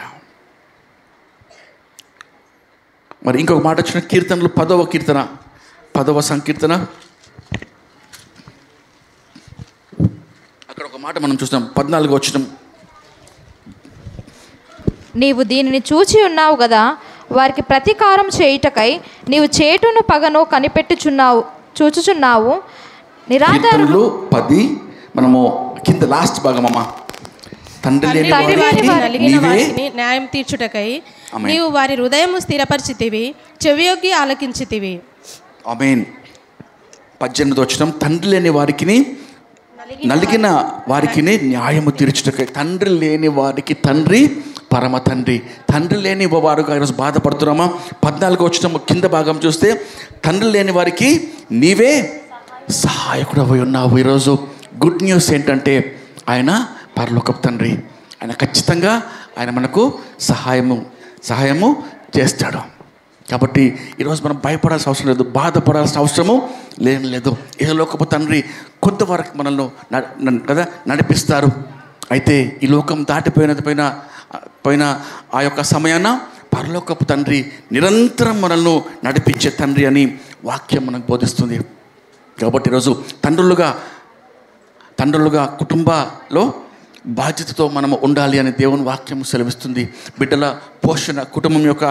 మరి ఇంకొక మాట వచ్చిన కీర్తనలు 10వ కీర్తన 10వ సంకీర్తన, అక్కడ ఒక మాట మనం చూస్తాం. 14వ వచనం. నీవు దీనిని చూచి ఉన్నావు కదా, వారికి ప్రతీకారం చేయుటకై నీవు చేటును పగను కనిపెట్టుచున్నావు చూచుచున్నావు. కీర్తనలు 10 మనము కింద లాస్ట్ భాగం అమ్మా. తండ్రి లేని వారికి నలిగిన వారిని న్యాయం తీర్చుటకై నీవు వారి హృదయము స్థిరపరిచితివి, చెవియొగ్గి ఆలకించితివి. ఆమేన్. 18వ వచనం. తండ్రి లేని వారికి నలిగిన వారికి న్యాయము తీర్చుటకై. తండ్రి లేని వారికి తండ్రి పరమ తండ్రి. తండ్రి లేని వారుగా ఈరోజు బాధపడుతున్నామా? 14వ వచనం కింద భాగం చూస్తే, తండ్రి లేని వారికి నీవే సహాయకుడు అయి ఉన్నావు. ఈరోజు గుడ్ న్యూస్ ఏంటంటే ఆయన పరలోకపు తండ్రి. ఆయన ఖచ్చితంగా ఆయన మనకు సహాయము చేస్తాడు. కాబట్టి ఈరోజు మనం భయపడాల్సిన అవసరం లేదు, బాధపడాల్సిన అవసరము లేదు. ఇహలోకపు తండ్రి కొంతవరకు మనల్ని కదా నడిపిస్తారు. అయితే ఈ లోకం దాటిపోయిన ఆ యొక్క సమయాన పరలోకపు తండ్రి నిరంతరం మనల్ని నడిపించే తండ్రి అని వాక్యం మనకు బోధిస్తుంది. కాబట్టి ఈరోజు తండ్రులుగా కుటుంబాల్లో బాధ్యతతో మనము ఉండాలి అని దేవుని వాక్యం సెలవిస్తుంది. బిడ్డల పోషణ, కుటుంబం యొక్క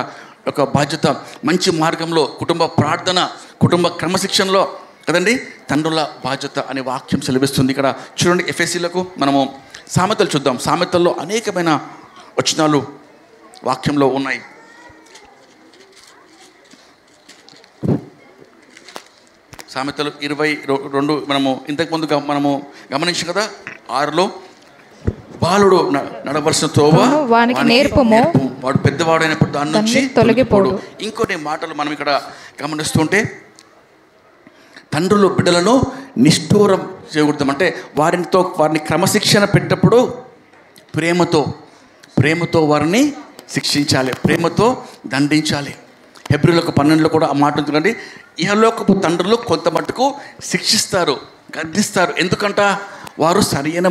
బాధ్యత, మంచి మార్గంలో కుటుంబ ప్రార్థన, కుటుంబ క్రమశిక్షణలో కదండి తండ్రుల బాధ్యత అనే వాక్యం సెలవిస్తుంది. ఇక్కడ చూడండి, ఎఫెసీలకు మనము సామెతలు చూద్దాం. సామెతల్లో అనేకమైన వచనాలు వాక్యంలో ఉన్నాయి. సామెతలు 22 మనము ఇంతకుముందు మనము గమనించాం కదా. 6లో బాలుడు నడవలసిన తోవ వానికి నేర్పము, వాడు పెద్దవాడైనప్పుడు దాని నుంచి తొలగిపోడు. ఇంకొన్ని మాటలు మనం ఇక్కడ గమనిస్తుంటే, తండ్రులు బిడ్డలను నిష్ఠూరం చేయకూడదు. అంటే వారిని క్రమశిక్షణ పెట్టినప్పుడు ప్రేమతో వారిని శిక్షించాలి, ప్రేమతో దండించాలి. హెబ్రీయులకు 12లో కూడా ఆ మాట ఉంటుంది. ఇహలోకపు తండ్రులు కొంత మట్టుకు శిక్షిస్తారు, గద్దిస్తారు. ఎందుకంట వారు సరైన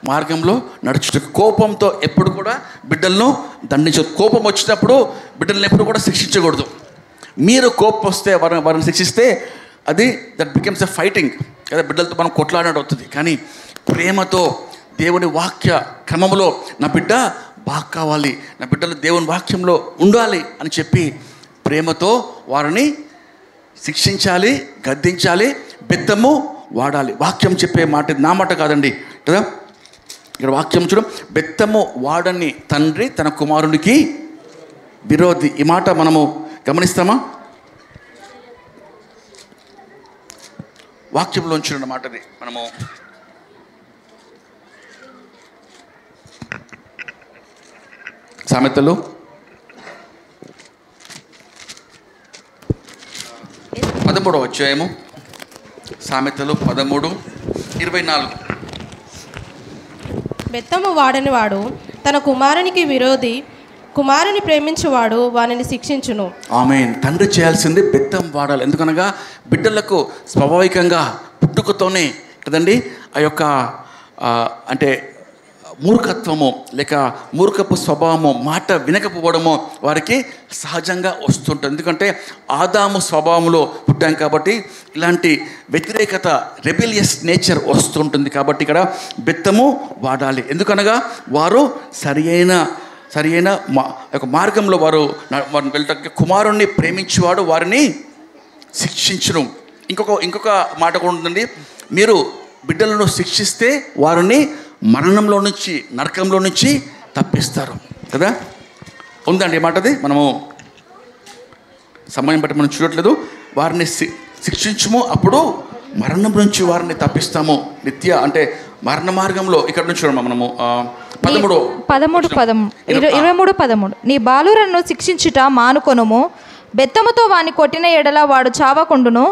మార్గంలో నడుచుటకు. కోపంతో ఎప్పుడు కూడా బిడ్డలను దండించదు. కోపం వచ్చినప్పుడు బిడ్డలను ఎప్పుడు కూడా శిక్షించకూడదు. మీరు కోపం వస్తే వారిని శిక్షిస్తే దట్ బికమ్స్ ఎ ఫైటింగ్ కదా, బిడ్డలతో మనం కొట్లాడినట్టు అవుతుంది. కానీ ప్రేమతో దేవుని వాక్య క్రమంలో నా బిడ్డ బాగా కావాలి, నా బిడ్డలు దేవుని వాక్యంలో ఉండాలి అని చెప్పి ప్రేమతో వారిని శిక్షించాలి, గద్దించాలి, బెత్తము వాడాలి. వాక్యం చెప్పే మాట నా మాట కాదండి కదా. ఇక్కడ వాక్యం చూడం, బెత్తము వాడని తండ్రి తన కుమారునికి విరోధి. ఈ మాట మనము గమనిస్తామా? వాక్యంలోంచి ఉన్న మాటది మనము సామెతలు 13వ అధ్యాయము, సామెతలు 13:24. బెత్తము వాడని వాడు తన కుమారునికి విరోధి, కుమారుని ప్రేమించువాడు వానిని శిక్షించును. ఆమేన్. తండ్రి చేయాల్సింది బెత్తం వాడాలి. ఎందుకనగా బిడ్డలకు స్వాభావికంగా పుట్టుకతోనే కదండి ఆ యొక్క అంటే మూర్ఖత్వము లేక మూర్ఖపు స్వభావము, మాట వినకపోవడము వారికి సహజంగా వస్తుంటుంది. ఎందుకంటే ఆదాము స్వభావంలో పుట్టాం కాబట్టి ఇలాంటి వ్యతిరేకత, రెబిలియస్ నేచర్ వస్తుంటుంది. కాబట్టి ఇక్కడ బెత్తము వాడాలి. ఎందుకనగా వారు సరియైన మార్గంలో వారిని వెళ్ళటానికి కుమారుణ్ణి ప్రేమించేవాడు వారిని శిక్షించును. ఇంకొక మాట కూడా ఉందండి, మీరు బిడ్డలను శిక్షిస్తే వారిని మరణంలో నుంచి, నరకంలో నుంచి తప్పిస్తారు కదా. ఉందండి మాటది, మనము సమయం బట్టి మనం చూడట్లేదు. వారిని శిక్షించము, అప్పుడు మరణం నుంచి వారిని తప్పిస్తాము. నిత్య అంటే మరణ మార్గంలో ఇక్కడ నుంచి చూడము మనము 23:13 నీ బాలురను శిక్షించుట మానుకొనుము, బెత్తముతో వాని కొట్టిన ఎడల వాడు చావకుండును,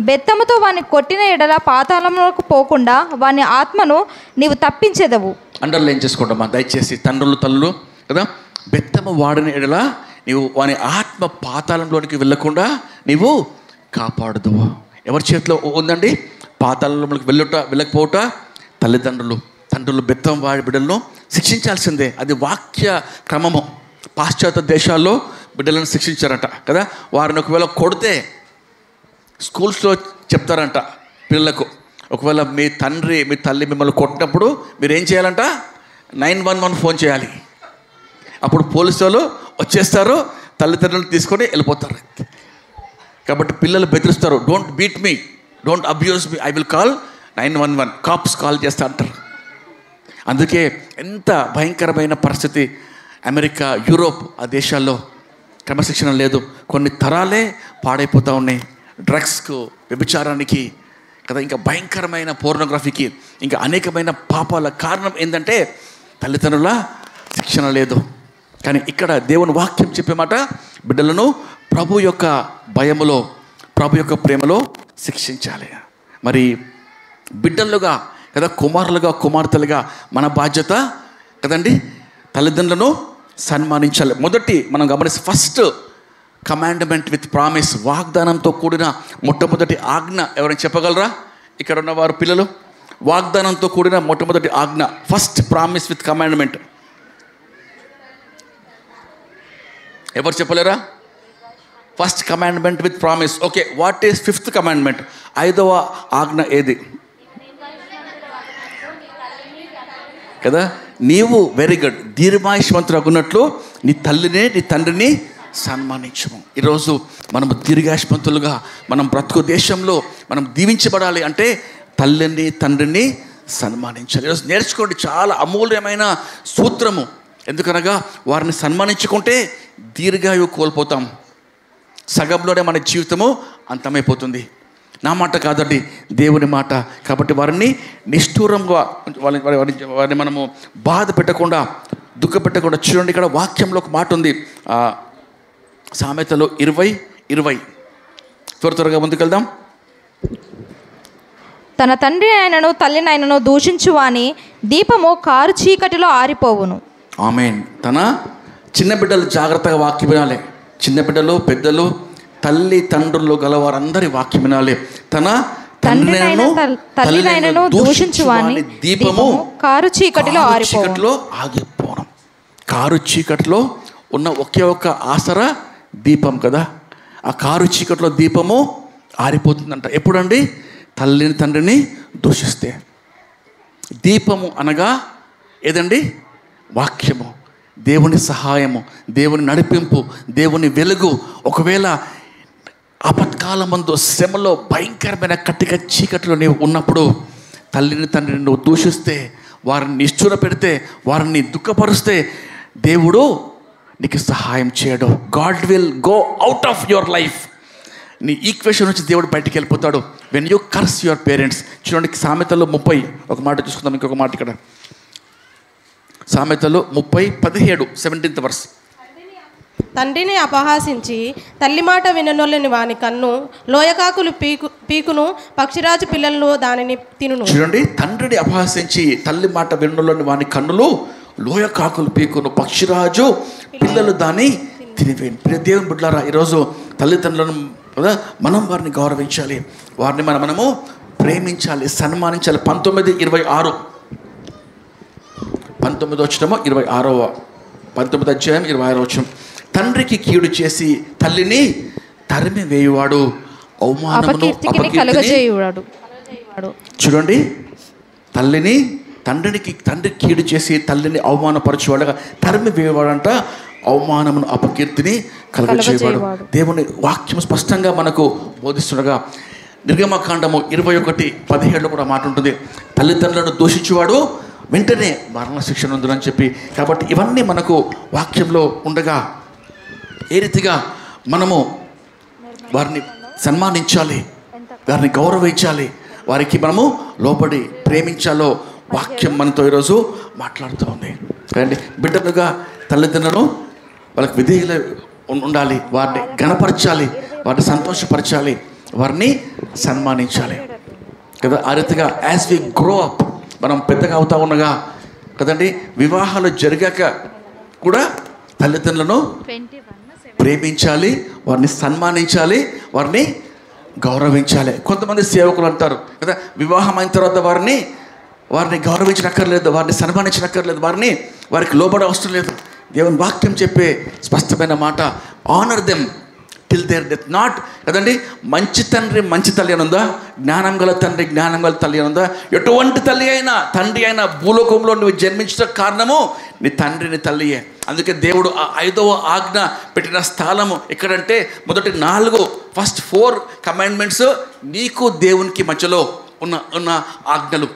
బెత్తముతో వాని కొట్టిన ఎడల పాతాళంలోకి పోకుండా వాని ఆత్మను నీవు తప్పించెదవు. అండర్లైన్ చేసుకోండమ్మా దయచేసి, తండ్రులు తల్లులు కదా. బెత్తము వాడిన ఎడల నీవు వాని ఆత్మ పాతాళంలోనికి వెళ్ళకుండా నీవు కాపాడదువు. ఎవరి చేతిలో ఉందండి? పాతాళంలోకి వెళ్ళకపోవట తండ్రులు బెత్తం వాడి బిడ్డలను శిక్షించాల్సిందే. అది వాక్య క్రమము. పాశ్చాత్య దేశాల్లో బిడ్డలను శిక్షించారంట కదా. వారిని ఒకవేళ కొడితే స్కూల్స్లో చెప్తారంట పిల్లలకు, ఒకవేళ మీ తండ్రి మీ తల్లి మిమ్మల్ని కొట్టినప్పుడు మీరు ఏం చేయాలంట? 911 ఫోన్ చేయాలి. అప్పుడు పోలీసు వాళ్ళు వచ్చేస్తారు, తల్లిదండ్రులను తీసుకొని వెళ్ళిపోతారు. కాబట్టి పిల్లలు బెదిరిస్తారు, don't beat me, don't abuse me, I will call 911, cops call చేస్తా అంటారు. అందుకే ఎంత భయంకరమైన పరిస్థితి అమెరికా, యూరోప్ ఆ దేశాల్లో క్రమశిక్షణ లేదు. కొన్ని తరాలే పాడైపోతూ ఉన్నాయి డ్రగ్స్కు, వ్యభిచారానికి కదా, ఇంకా భయంకరమైన పోర్నోగ్రఫీకి, ఇంకా అనేకమైన పాపాల కారణం ఏంటంటే తల్లిదండ్రుల శిక్షణ లేదు. కానీ ఇక్కడ దేవుని వాక్యం చెప్పే మాట, బిడ్డలను ప్రభు యొక్క భయములో, ప్రభు యొక్క ప్రేమలో శిక్షించాలి. మరి బిడ్డలుగా కదా, కుమారులుగా కుమార్తెలుగా మన బాధ్యత కదండి తల్లిదండ్రులను సన్మానించాలి. మొదటి మనం గమనిస్తే ఫస్ట్ కమాండ్మెంట్ విత్ ప్రామిస్, వాగ్దానంతో కూడిన మొట్టమొదటి ఆజ్ఞ ఎవరైనా చెప్పగలరా? ఇక్కడ ఉన్నవారు పిల్లలు, వాగ్దానంతో కూడిన మొట్టమొదటి ఆజ్ఞ, ఫస్ట్ ప్రామిస్ విత్ కమాండ్మెంట్ ఎవరు చెప్పలేరా? First commandment with promise. Okay, what is fifth commandment? 5వ ఆజ్ఞ ఏది కదా? నీవు వెరీ గుడ్, దీర్ఘాయుష్మంతులగున్నట్లు నీ తల్లిని నీ తండ్రిని సన్మానించము. ఈరోజు మనం దీర్ఘాయుష్మంతులుగా మనం బ్రతుకు దేశంలో మనం దీవించబడాలి అంటే తల్లిని తండ్రిని సన్మానించాలి. ఈరోజు నేర్చుకోండి, చాలా అమూల్యమైన సూత్రము. ఎందుకనగా వారిని సన్మానించుకుంటే దీర్ఘాయువు కోల్పోతాం, సగంలోనే మన జీవితము అంతమైపోతుంది. నా మాట కాదండి, దేవుని మాట. కాబట్టి వారిని నిష్ఠూరంగా వారిని మనము బాధ పెట్టకుండా, దుఃఖ పెట్టకుండా. చూడండి, ఇక్కడ వాక్యంలో ఒక మాట ఉంది, సామెతలు 20:20. త్వరగా ముందుకెళ్దాం. తన తండ్రి ఆయనను తల్లిని ఆయనను దూషించువాని దీపము కారు చీకటిలో ఆరిపోవును. ఆమేన్. తన చిన్న బిడ్డలు జాగ్రత్తగా వాక్యం వినాలి. చిన్న బిడ్డలు, పెద్దలు, తల్లి తండ్రులు గలవారందరి వాక్యం వినాలి. తన తల్లినైనను దూషించువాని దీపము కారు చీకటిలో ఆగిపోను. కారు చీకటిలో ఉన్న ఒకే ఒక్క ఆసరా దీపం కదా. ఆ కారు చీకటిలో దీపము ఆరిపోతుందంట. ఎప్పుడండి? తల్లిని తండ్రిని దూషిస్తే. దీపము అనగా ఏదండి? వాక్యము, దేవుని సహాయము, దేవుని నడిపింపు, దేవుని వెలుగు. ఒకవేళ ఆపత్కాలమందు శ్రమలో భయంకరమైన కట్టిక చీకటిలో నీవు ఉన్నప్పుడు తల్లిని తండ్రిని నువ్వు దూషిస్తే, వారిని నిష్ఠూర పెడితే, వారిని దుఃఖపరుస్తే దేవుడు నీకు సహాయం చేయడు. God will go out of your life. నీ ఈక్వేషన్ నుంచి దేవుడు బయటికి వెళ్ళిపోతాడు. When you curse your parents. చూడండి, సామెతలు 30 ఒక మాట చూసుకుందాం. ఇంకొక మాట ఇక్కడ సామెతలు 30:17 17th verse. తండ్రిని అపహాసించి తల్లి మాట విననొల్లని వాని కన్ను లోయకాకులు పీకును, పక్షిరాజు పిల్లలు దానిని తినును. చూడండి, తండ్రిని అపహాసించి తల్లి మాట విననొల్లని వాని కన్నులు లోయకాకులు పీకును, పక్షిరాజు పిల్లలు దాన్ని తినివేను. ప్రియ దేవుని బిడ్డలారా, ఈరోజు తల్లిదండ్రులను కదా మనం వారిని గౌరవించాలి, వారిని మనము ప్రేమించాలి, సన్మానించాలి. 19:26 19th అధ్యాయం 26వ వచనం. తండ్రికి కీడు చేసి తల్లిని తరిమి వేయువాడు అవమానమును అపకీర్తిని. చూడండి, తండ్రికి కీడు చేసి తల్లిని అవమానపరచేవాడుగా తరిమి వేయవాడంట అవమానమును అపకీర్తిని కలగచేయవాడు. దేవుని వాక్యం స్పష్టంగా మనకు బోధిస్తుండగా నిర్గమకాండము 21:17 కూడా మాట ఉంటుంది, తల్లిదండ్రులను దూషించేవాడు వెంటనే మరణ శిక్ష నొందునని చెప్పి. కాబట్టి ఇవన్నీ మనకు వాక్యంలో ఉండగా ఏ రీతిగా మనము వారిని సన్మానించాలి, వారిని గౌరవించాలి, వారికి మనము లోబడి ప్రేమించాలో వాక్యం మనతో ఈరోజు మాట్లాడుతూ ఉంది. రండి, బిడ్డలుగా తల్లిదండ్రులను వాళ్ళకి విధేయులు ఉండాలి, వారిని గణపరచాలి, వారిని సంతోషపరచాలి, వారిని సన్మానించాలి కదా. ఆ రీతిగా యాజ్ వి గ్రో అప్, మనం పెద్దగా అవుతా ఉండగా కదండి, వివాహాలు జరిగాక కూడా తల్లిదండ్రులను ప్రేమించాలి, వారిని సన్మానించాలి, వారిని గౌరవించాలి. కొంతమంది సేవకులు అంటారు కదా, వివాహం అయిన తర్వాత వారిని గౌరవించనక్కర్లేదు, వారిని సన్మానించనక్కర్లేదు, వారికి లోబడ అవసరం లేదు. దేవుని వాక్యం చెప్పే స్పష్టమైన మాట, honour them till their death. Not కదండి, మంచి తండ్రి మంచి తల్లి అని ఉందా, జ్ఞానం గల తండ్రి జ్ఞానం గల తల్లి అని ఉందా? ఎటువంటి తల్లి అయినా తండ్రి అయినా భూలోకంలో నువ్వు జన్మించడం కారణము నీ తండ్రి నీ తల్లియే. అందుకే దేవుడు ఆ 5వ ఆజ్ఞ పెట్టిన స్థలము ఎక్కడంటే, మొదటి 4 ఫస్ట్ 4 కమాండ్మెంట్స్ నీకు దేవునికి మధ్యలో ఉన్న ఆజ్ఞలు.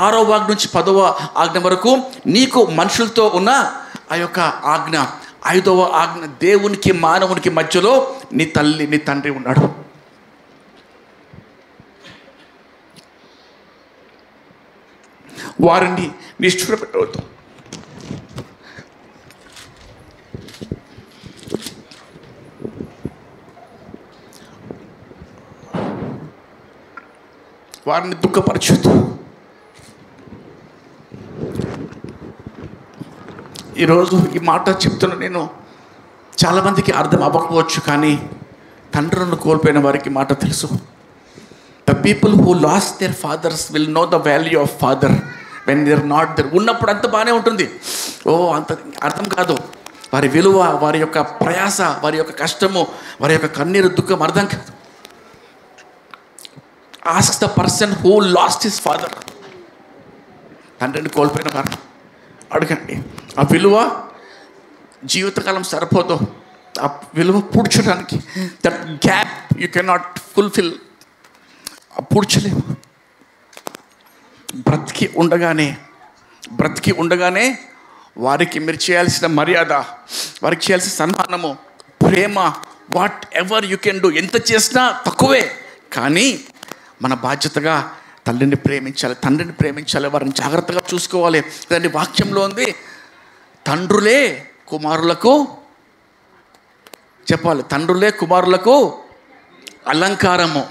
6వ ఆజ్ఞ నుంచి 10వ ఆజ్ఞ వరకు నీకు మనుషులతో ఉన్న ఆ యొక్క ఆజ్ఞ. 5వ ఆజ్ఞ దేవునికి మానవునికి మధ్యలో నీ తల్లి నీ తండ్రి ఉన్నాడు. వారిని నిష్ఠూరపెట్టవద్దు. వారిని దుఃఖపరచొద్దు. ఈరోజు ఈ మాట చెప్తున్న నేను చాలామందికి అర్థం అవ్వకపోవచ్చు, కానీ తండ్రులను కోల్పోయిన వారికి మాట తెలుసు. The people who lost their fathers will know the value of father when they are not there. ఉన్నప్పుడు అంత బాగానే ఉంటుంది, అంత అర్థం కాదు. వారి విలువ, వారి యొక్క ప్రయాస, వారి యొక్క కష్టము, వారి యొక్క కన్నీరు దుఃఖం అర్థం కాదు. Ask the person who lost his father, తండ్రిని కోల్పోయిన వారు అడగండి. ఆ విలువ జీవితకాలం సరిపోదు, ఆ విలువ పూడ్చడానికి. That gap you cannot fulfil. పూడ్చలేము. బ్రతికి ఉండగానే వారికి మీరు చేయాల్సిన మర్యాద, వారికి చేయాల్సిన సన్మానము, ప్రేమ, whatever you can do, ఎంత చేసినా తక్కువే. కానీ మన బాధ్యతగా తల్లిని ప్రేమించాలి, తండ్రిని ప్రేమించాలి, వారిని జాగ్రత్తగా చూసుకోవాలి. దాని వాక్యంలో ఉంది, తండ్రులే కుమారులకు చెప్పాలి, తండ్రులే కుమారులకు అలంకారము,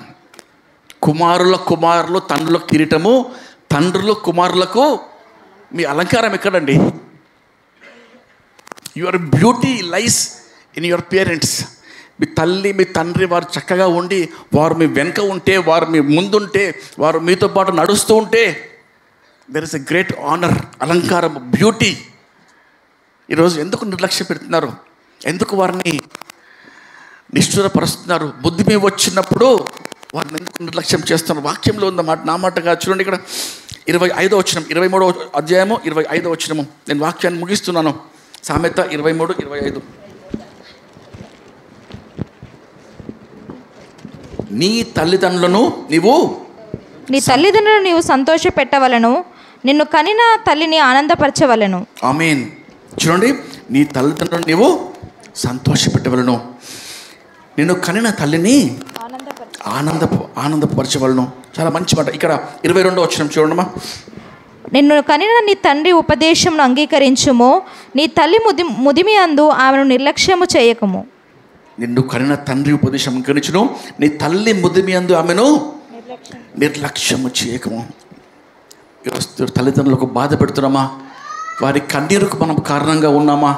కుమారులు తండ్రుల కిరీటము, తండ్రులు కుమారులకు మీ అలంకారం ఎక్కడండి? Your beauty lies in your parents. మీ తల్లి మీ తండ్రి వారు చక్కగా ఉండి, వారు మీ వెనుక ఉంటే, వారు మీ ముందుంటే, వారు మీతో పాటు నడుస్తూ ఉంటే, there is a great honour, అలంకారం, బ్యూటీ. ఈరోజు ఎందుకు నిర్లక్ష్యం పెడుతున్నారు? ఎందుకు వారిని నిష్ఠూరపరుస్తున్నారు? బుద్ధి మీద వచ్చినప్పుడు వారిని ఎందుకు నిర్లక్ష్యం చేస్తున్నారు? వాక్యంలో ఉందన్నమాట, నా మాటగా. చూడండి ఇక్కడ 25వ వచనం, 23వ అధ్యాయము 25వ వచనము. నేను వాక్యాన్ని ముగిస్తున్నాను. సామెత 23:25. నీ తల్లిదండ్రులను నీవు సంతోష పెట్టవలను, నిన్ను కనిన తల్లిని ఆనందపరచవలను. ఆమేన్. చూడండి, నీ తల్లిదండ్రులను నీవు సంతోష పెట్టవలను, నిన్ను కనిన తల్లిని ఆనందపరచవలను. చాలా మంచి మాట. ఇక్కడ 22వ వచనం చూడమ్మా. నిన్ను కనిన నీ తండ్రి ఉపదేశమును అంగీకరించుము, నీ తల్లి ముదిమి అందు ఆమెను నిర్లక్ష్యము చేయకము. నిన్ను కనిన తండ్రి ఉపదేశం అంగీకరించును, నీ తల్లి ముదిమి అందు ఆమెను నిర్లక్ష్యము చేయకము. తల్లిదండ్రులకు బాధ పెడుతున్నామా? వారి కన్నీరుకు మనం కారణంగా ఉన్నామా?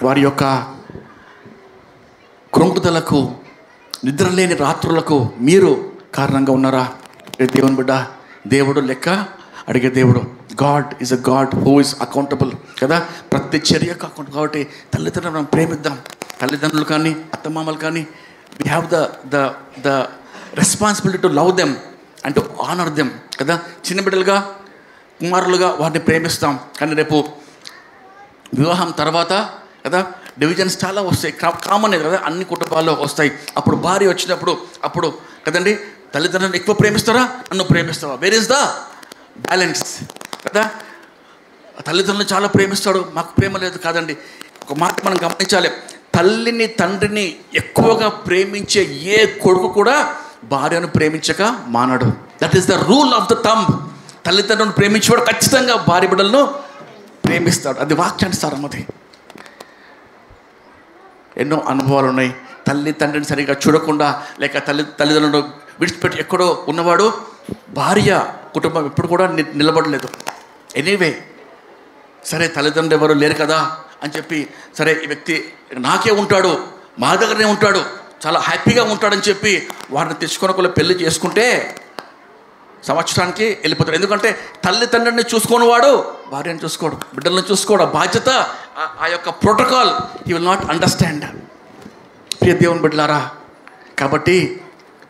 వారి యొక్క కృంగుదలకు, నిద్రలేని రాత్రులకు మీరు కారణంగా ఉన్నారా? దేవుని బిడ్డ, దేవుడు లెక్క అడిగే దేవుడు. God is a God who is accountable కదా, ప్రతి చర్యకు అకౌంట్. కాబట్టి తల్లిదండ్రులను మనం ప్రేమిద్దాం. తల్లిదండ్రులు కానీ అత్తమామలు కానీ, we have the responsibility to love them and to honour them కదా. చిన్న బిడ్డలుగా, కుమారులుగా వారిని ప్రేమిస్తాం. కానీ రేపు వివాహం తర్వాత కదా డివిజన్స్ చాలా వస్తాయి, కామన్ కదా, అన్ని కుటుంబాల్లో వస్తాయి. అప్పుడు భార్య వచ్చినప్పుడు అప్పుడు కదండి తల్లిదండ్రులను ఎక్కువ ప్రేమిస్తారా, నన్ను ప్రేమిస్తావా? వేర్ ఇస్ ద బ్యాలెన్స్ కదా? తల్లిదండ్రులను చాలా ప్రేమిస్తాడు, మాకు ప్రేమ లేదు కాదండి. ఒక మాట మనం గమనించాలి, తల్లిని తండ్రిని ఎక్కువగా ప్రేమించే ఏ కొడుకు కూడా భార్యను ప్రేమించక మానడు. That is the rule of the thumb. తల్లిదండ్రులను ప్రేమించేవాడు ఖచ్చితంగా భార్య బిడ్డలను ప్రేమిస్తాడు. అది వాక్యానుసారం. అది ఎన్నో అనుభవాలు ఉన్నాయి. తల్లి తండ్రిని సరిగా చూడకుండా లేక తల్లిదండ్రులను విడిచిపెట్టి ఎక్కడో ఉన్నవాడు భార్య కుటుంబం ఎప్పుడు కూడా నిలబడలేదు. ఎనీవే సరే తల్లిదండ్రులు ఎవరు లేరు కదా అని చెప్పి సరే ఈ వ్యక్తి నాకే ఉంటాడు, మా దగ్గరనే ఉంటాడు, చాలా హ్యాపీగా ఉంటాడని చెప్పి వారిని తెచ్చుకొని ఒకళ్ళు పెళ్లి చేసుకుంటే సంవత్సరానికి వెళ్ళిపోతాడు. ఎందుకంటే తల్లిదండ్రులని చూసుకొని వాడు భార్యను చూసుకోడు, బిడ్డలను చూసుకోడు. ఆ బాధ్యత, ఆ యొక్క protocol he will not understand. ప్రియ దేవుని బిడ్డలారా, కాబట్టి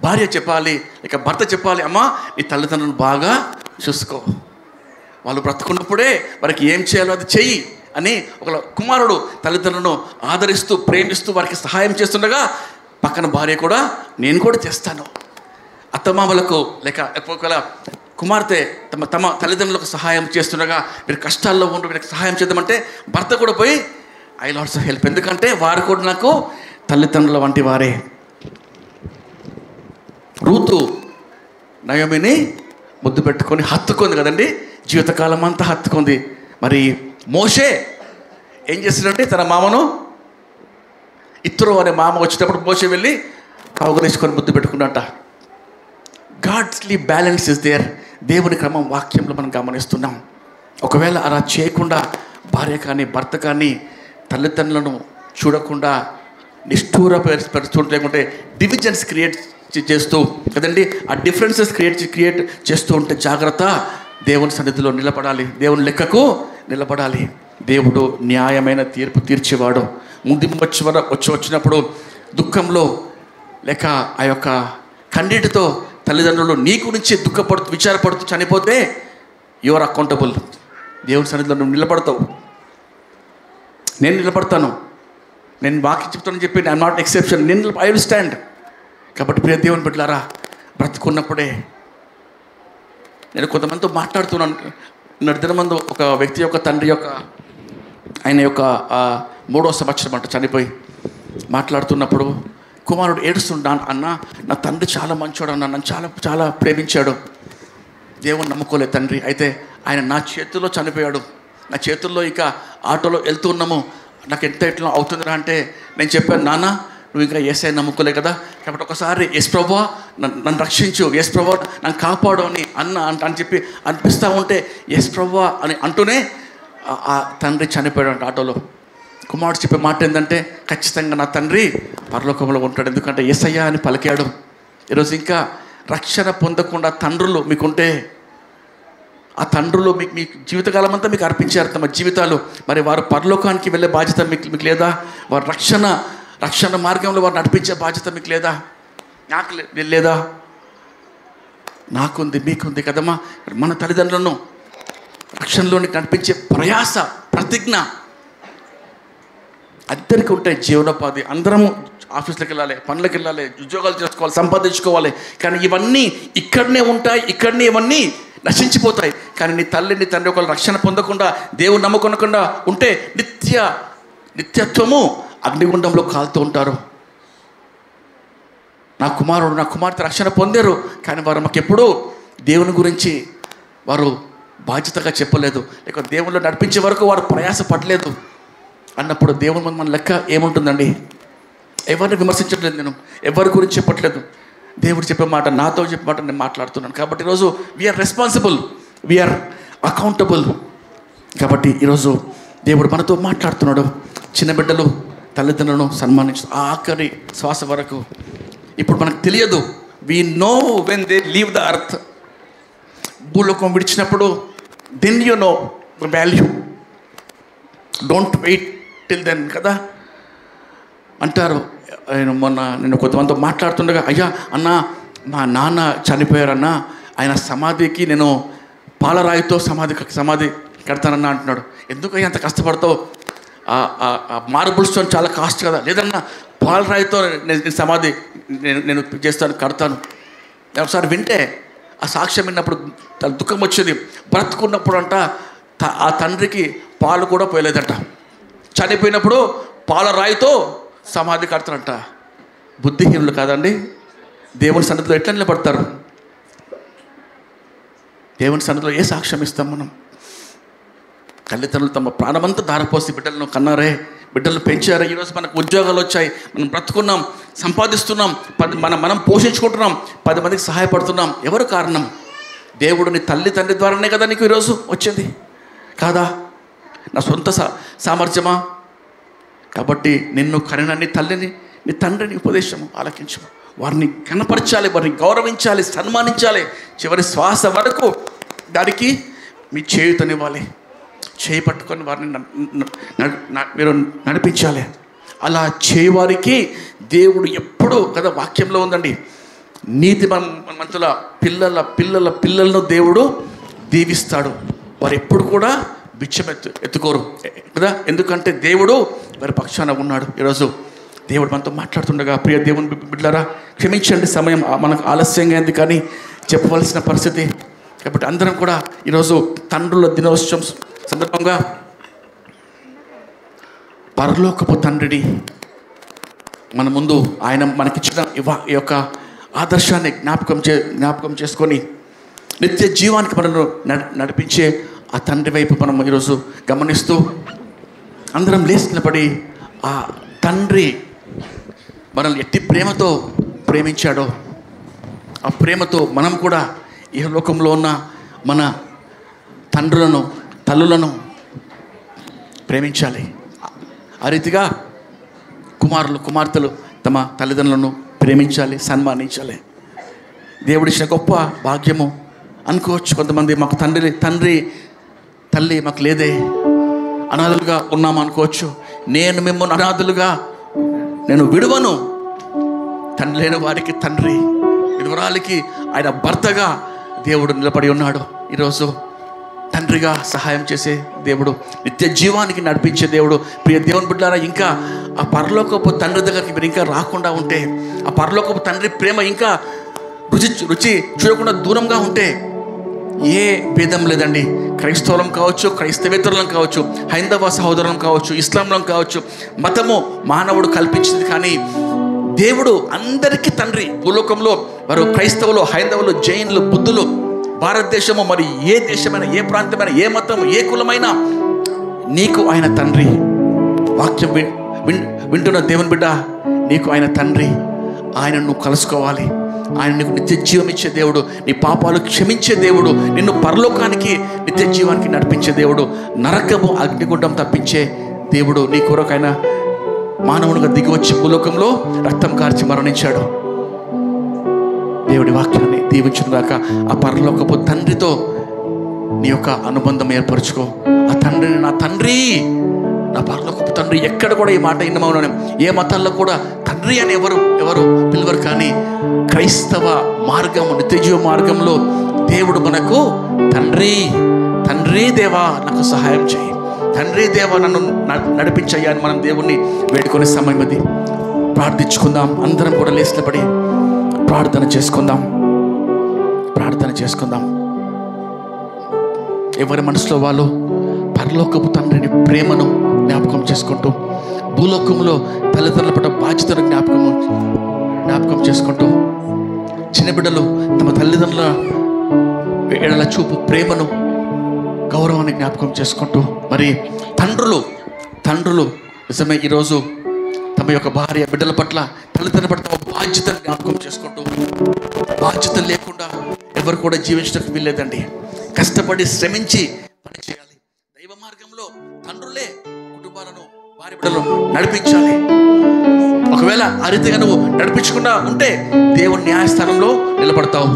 భార్య చెప్పాలి, ఇక భర్త చెప్పాలి, అమ్మా నీ తల్లిదండ్రులను బాగా చూసుకో, వాళ్ళు బ్రతుకున్నప్పుడే వారికి ఏం చేయాలో అది చెయ్యి అని ఒక కుమారుడు తల్లిదండ్రులను ఆదరిస్తూ ప్రేమిస్తూ వారికి సహాయం చేస్తుండగా పక్కన భార్య కూడా నేను కూడా చేస్తాను. అత్తమామలకు లేక ఒకవేళ కుమార్తె తమ తల్లిదండ్రులకు సహాయం చేస్తుండగా మీరు కష్టాల్లో ఉంటూ వీరికి సహాయం చేద్దామంటే భర్త కూడా పోయి ఐ విల్ ఆల్సో హెల్ప్, ఎందుకంటే వారు కూడా నాకు తల్లిదండ్రుల వంటి వారే. రూతు నయోమిని ముద్దు పెట్టుకొని హత్తుకుంది కదండి, జీవితకాలం అంతా హత్తుకుంది. మరి మోషే ఏం చేస్తాడంటే తన మామను, ఇత్రో అనే మామ వచ్చేటప్పుడు మోషే వెళ్ళి కౌగలించుకొని ముద్దు పెట్టుకున్నట్ట. గాడ్స్లీ బ్యాలెన్స్ ఇస్ దేర్. దేవుని క్రమం వాక్యంలో మనం గమనిస్తున్నాం. ఒకవేళ అలా చేయకుండా భార్య కానీ భర్త కానీ తల్లిదండ్రులను చూడకుండా నిష్ఠూర పరిస్థితులు లేకుంటే డివిజన్స్ క్రియేట్ చేస్తూ కదండి, ఆ డిఫరెన్సెస్ క్రియేట్ చేస్తూ ఉంటే జాగ్రత్త. దేవుని సన్నిధిలో నిలబడాలి, దేవుని లెక్కకు నిలబడాలి. దేవుడు న్యాయమైన తీర్పు తీర్చేవాడు. వచ్చినప్పుడు దుఃఖంలో లేక ఆ యొక్క కన్నీటితో తల్లిదండ్రులు నీ గురించి దుఃఖపడుతూ విచారపడుతూ చనిపోతే యు ఆర్ అకౌంటబుల్. దేవుని సన్నిధిలో నువ్వు నిలబడతావు. నేను నిలబడతాను, నేను వాక్యం చెప్తానని చెప్పి ఐఎమ్ నాట్ ఎక్సెప్షన్, నేను ఐ విల్ స్టాండ్. కాబట్టి ప్రియ దేవుని బిడ్డలారా, బ్రతుకున్నప్పుడే నేను కొంతమందితో మాట్లాడుతున్నాను. దినమందు ఒక వ్యక్తి యొక్క తండ్రి యొక్క ఆయన యొక్క 3వ సంవత్సరం అంట చనిపోయి మాట్లాడుతున్నప్పుడు కుమారుడు ఏడుస్తున్నాడు, అన్న నా తండ్రి చాలా మంచోడు అన్న, నన్ను చాలా చాలా ప్రేమించాడు, దేవుని నమ్ముకోలేదు తండ్రి, అయితే ఆయన నా చేతుల్లో చనిపోయాడు, నా చేతుల్లో ఇక ఆటోలో వెళ్తూ ఉన్నాము, నాకు ఎంత ఎట్లా అవుతుందిరా అంటే నేను చెప్పాను, నాన్న నువ్వు ఇంకా యేసయ్య నమ్ముకోలే కదా, కాబట్టి ఒకసారి యేసు ప్రభువా నన్ను రక్షించు, యేసు ప్రభువా నన్ను కాపాడు అని చెప్పి అనిపిస్తూ ఉంటే యేసు ప్రభువా అని అంటూనే ఆ తండ్రి చనిపోయాడు అంట ఆటోలో. కుమారుడు చెప్పే మాట ఏంటంటే ఖచ్చితంగా నా తండ్రి పరలోకంలో ఉంటాడు, ఎందుకంటే యేసయ్య అని పలికాడు. ఈరోజు ఇంకా రక్షణ పొందకుండా తండ్రులు మీకుంటే ఆ తండ్రులు మీ జీవితకాలం అంతా మీకు అర్పించారు తమ జీవితాలు, మరి వారు పరలోకానికి వెళ్ళే బాధ్యత మీకు లేదా? వారు రక్షణ మార్గంలో వారు నడిపించే బాధ్యత మీకు లేదా? నాకు లేదా? నాకుంది, మీకుంది కదమ్మా. మన తల్లిదండ్రులను రక్షణలోనికి నడిపించే ప్రయాస, ప్రతిజ్ఞ అందరికీ ఉంటాయి. జీవనోపాధి, అందరము ఆఫీసులకు వెళ్ళాలి, పనులకు వెళ్ళాలి, ఉద్యోగాలు చేసుకోవాలి, సంపాదించుకోవాలి, కానీ ఇవన్నీ ఇక్కడనే ఉంటాయి, ఇక్కడనే ఇవన్నీ నశించిపోతాయి. కానీ నీ తల్లి నీ తండ్రి ఒకళ్ళు రక్షణ పొందకుండా దేవుడు నమ్మకొనకుండా ఉంటే నిత్యత్వము అగ్నిగుండంలో కాలుతూ ఉంటారు. నా కుమారుడు నా కుమార్తె రక్షణ పొందారు, కానీ వారు మాకెప్పుడూ దేవుని గురించి వారు బాధ్యతగా చెప్పలేదు, లేక దేవుళ్ళు నడిపించే వరకు వారు ప్రయాస పడలేదు అన్నప్పుడు దేవుని ముందు మన లెక్క ఏముంటుందండి? ఎవరిని విమర్శించట్లేదు, నేను ఎవరి గురించి చెప్పట్లేదు, దేవుడు చెప్పే మాట, నాతో చెప్పే మాట నేను మాట్లాడుతున్నాను. కాబట్టి ఈరోజు వీఆర్ రెస్పాన్సిబుల్, వీఆర్ అకౌంటబుల్. కాబట్టి ఈరోజు దేవుడు మనతో మాట్లాడుతున్నాడు. చిన్న బిడ్డలు తల్లిదండ్రులను సన్మానించు ఆఖరి శ్వాస వరకు. ఇప్పుడు మనకు తెలియదు, we know when they leave the earth. భూలోకం విడిచినప్పుడు then you know the value, don't wait till then కదా అంటారు. నేను కొంతమందితో మాట్లాడుతుండగా, అయ్యా అన్న మా నాన్న చనిపోయారన్నా, ఆయన సమాధికి నేను పాలరాయితో సమాధి కడతానన్నా అంటున్నాడు. ఎందుకయ్యా అంత కష్టపడతావు? మార్బుల్ స్టోన్ చాలా కాస్ట్ కదా. లేదన్నా పాలరాయితో నేను సమాధి నేను చేస్తాను, కడతాను. ఒకసారి వింటే ఆ సాక్ష్యం విన్నప్పుడు దుఃఖం వచ్చేది. బ్రతుకున్నప్పుడు అంట ఆ తండ్రికి పాలు కూడా పోయలేదంట. చనిపోయినప్పుడు పాల రాయితో సమాధి కడతారంట. బుద్ధిహీనులు కాదండి? దేవుని సన్నిధిలో ఎట్లా నిలబడతారు? దేవుని సన్నిధిలో ఏ సాక్ష్యం ఇస్తాం మనం? తల్లిదండ్రులు తమ ప్రాణమంతా ధారపోసి బిడ్డలను కన్నారే, బిడ్డలను పెంచారే. ఈరోజు మనకు ఉద్యోగాలు వచ్చాయి, మనం బ్రతుకున్నాం, సంపాదిస్తున్నాం, మనం పోషించుకుంటున్నాం, 10 మందికి సహాయపడుతున్నాం. ఎవరు కారణం? దేవుడు నీ తల్లి తండ్రి ద్వారానే కదా నీకు ఈరోజు వచ్చింది కాదా? నా సొంత సామర్థ్యమా? కాబట్టి నిన్ను కనిన నీ తల్లిని, నీ తండ్రిని ఉపదేశము ఆలకించము. వారిని కనపరచాలి, వారిని గౌరవించాలి, సన్మానించాలి. చివరి శ్వాస వరకు దానికి మీ చేయుతనివ్వాలి. చేయి పట్టుకొని వారిని మీరు నడిపించాలి. అలా చేయవారికి దేవుడు ఎప్పుడూ కదా, వాక్యంలో ఉందండి, నీతి మంతుల పిల్లలను దేవుడు దీవిస్తాడు. వారు ఎప్పుడు కూడా బిచ్చం ఎత్తుకోరు కదా, ఎందుకంటే దేవుడు వారి పక్షాన ఉన్నాడు. ఈరోజు దేవుడు మనతో మాట్లాడుతుండగా, ప్రియ దేవుని బిడ్డలారా, క్షమించండి, సమయం మనకు ఆలస్యంగా అయింది, కానీ చెప్పవలసిన పరిస్థితి. కాబట్టి అందరం కూడా ఈరోజు తండ్రుల దినోత్సవం సందర్భంగా పరలోకపు తండ్రిని మన ముందు ఆయన మనకిచ్చిన ఈ యొక్క ఆదర్శాన్ని జ్ఞాపకం చేసుకొని నిత్య జీవానికి మనను నడిపించే ఆ తండ్రి వైపు మనం ఈరోజు గమనిస్తూ అందరం లేచి నిలబడి, ఆ తండ్రి మనల్ని ఎట్టి ప్రేమతో ప్రేమించాడో ఆ ప్రేమతో మనం కూడా ఈ లోకంలో ఉన్న మన తండ్రులను, తల్లులను ప్రేమించాలి. ఆ రీతిగా కుమార్తెలు తమ తల్లిదండ్రులను ప్రేమించాలి, సన్మానించాలి. దేవుడిచ్చిన గొప్ప భాగ్యము అనుకోవచ్చు. కొంతమంది మాకు తల్లి మాకు లేదే, అనాథలుగా ఉన్నాము అనుకోవచ్చు. నేను మిమ్మల్ని అనాథలుగా నేను విడువను. తండ్రి లేని వారికి తండ్రి, విధవరాలికి ఆయన భర్తగా దేవుడు నిలబడి ఉన్నాడు. ఈరోజు తండ్రిగా సహాయం చేసే దేవుడు, నిత్య జీవానికి నడిపించే దేవుడు. ప్రియ దేవుని బిడ్డలారా, ఇంకా ఆ పరలోకపు తండ్రి దగ్గరికి మీరు ఇంకా రాకుండా ఉంటే, ఆ పరలోకపు తండ్రి ప్రేమ ఇంకా రుచి చూడకుండా దూరంగా ఉంటే, ఏ భేదం లేదండి. క్రైస్తవులం కావచ్చు, క్రైస్తవేతరులం కావచ్చు, హైందవ సహోదరులం కావచ్చు, ఇస్లాంలం కావచ్చు, మతము మానవుడు కల్పించింది, కానీ దేవుడు అందరికీ తండ్రి. భూలోకంలో వారు క్రైస్తవులు, హైందవులు, జైన్లు, బుద్ధులు, భారతదేశము, మరి ఏ దేశమైనా, ఏ ప్రాంతమైనా, ఏ మతం, ఏ కులమైనా నీకు ఆయన తండ్రి. వాక్యం వింటున్న దేవుని బిడ్డ, నీకు ఆయన తండ్రి. ఆయన నువ్వు కలుసుకోవాలి. ఆయన నీకు నిత్య జీవం ఇచ్చే దేవుడు, నీ పాపాలు క్షమించే దేవుడు, నిన్ను పరలోకానికి నిత్య జీవానికి నడిపించే దేవుడు, నరకము అగ్నిగుండం తప్పించే దేవుడు. నీ కొరకు ఆయన మానవునిగా దిగి వచ్చి భూలోకంలో రక్తం కార్చి మరణించాడు. దేవుడి వాక్యాన్ని దీవించుగాక. ఆ పరలోకపు తండ్రితో నీ యొక్క అనుబంధం ఏర్పరచుకో. ఆ తండ్రిని నా తండ్రి, నా పరలోకపు తండ్రి. ఎక్కడ కూడా ఈ మాట విన్నమౌనం. ఏ మతాల్లో కూడా తండ్రి అని ఎవరు పిలువరు, కానీ క్రైస్తవ మార్గము, నిత్యజీవ మార్గంలో దేవుడు మనకు తండ్రి దేవా నాకు సహాయం చేయి, తండ్రి దేవా నన్ను నడిపించయ్యా అని మనం దేవుణ్ణి వేడుకునే సమయం అది. ప్రార్థించుకుందాం. అందరం కూడా లేచినపడి ప్రార్థన చేసుకుందాం. ఎవరి మనసులో వాళ్ళు పరలోకపు తండ్రిని ప్రేమను జ్ఞాపకం చేసుకుంటూ, భూలోకంలో తల్లిదండ్రుల పట్ల బాధ్యతను జ్ఞాపకం చేసుకుంటూ, చిన్న బిడ్డలు తమ తల్లిదండ్రుల ఎడల చూపు ప్రేమను, గౌరవాన్ని జ్ఞాపకం చేసుకుంటూ, మరి తండ్రులు నిజమే ఈరోజు తమ యొక్క భార్య బిడ్డల పట్ల, తల్లిదండ్రుల పట్ల తమ బాధ్యతను జ్ఞాపకం చేసుకుంటూ, బాధ్యత లేకుండా ఎవరు కూడా జీవించడానికి వీల్లేదండి. కష్టపడి శ్రమించి పని చేయాలి. దైవ మార్గంలో తండ్రులే కుటుంబాలను, భార్య బిడ్డలను నడిపించాలి. ఒకవేళ ఆ రీతిగా నువ్వు నడిపించకుండా ఉంటే దేవుని న్యాయస్థానంలో నిలబడతావు.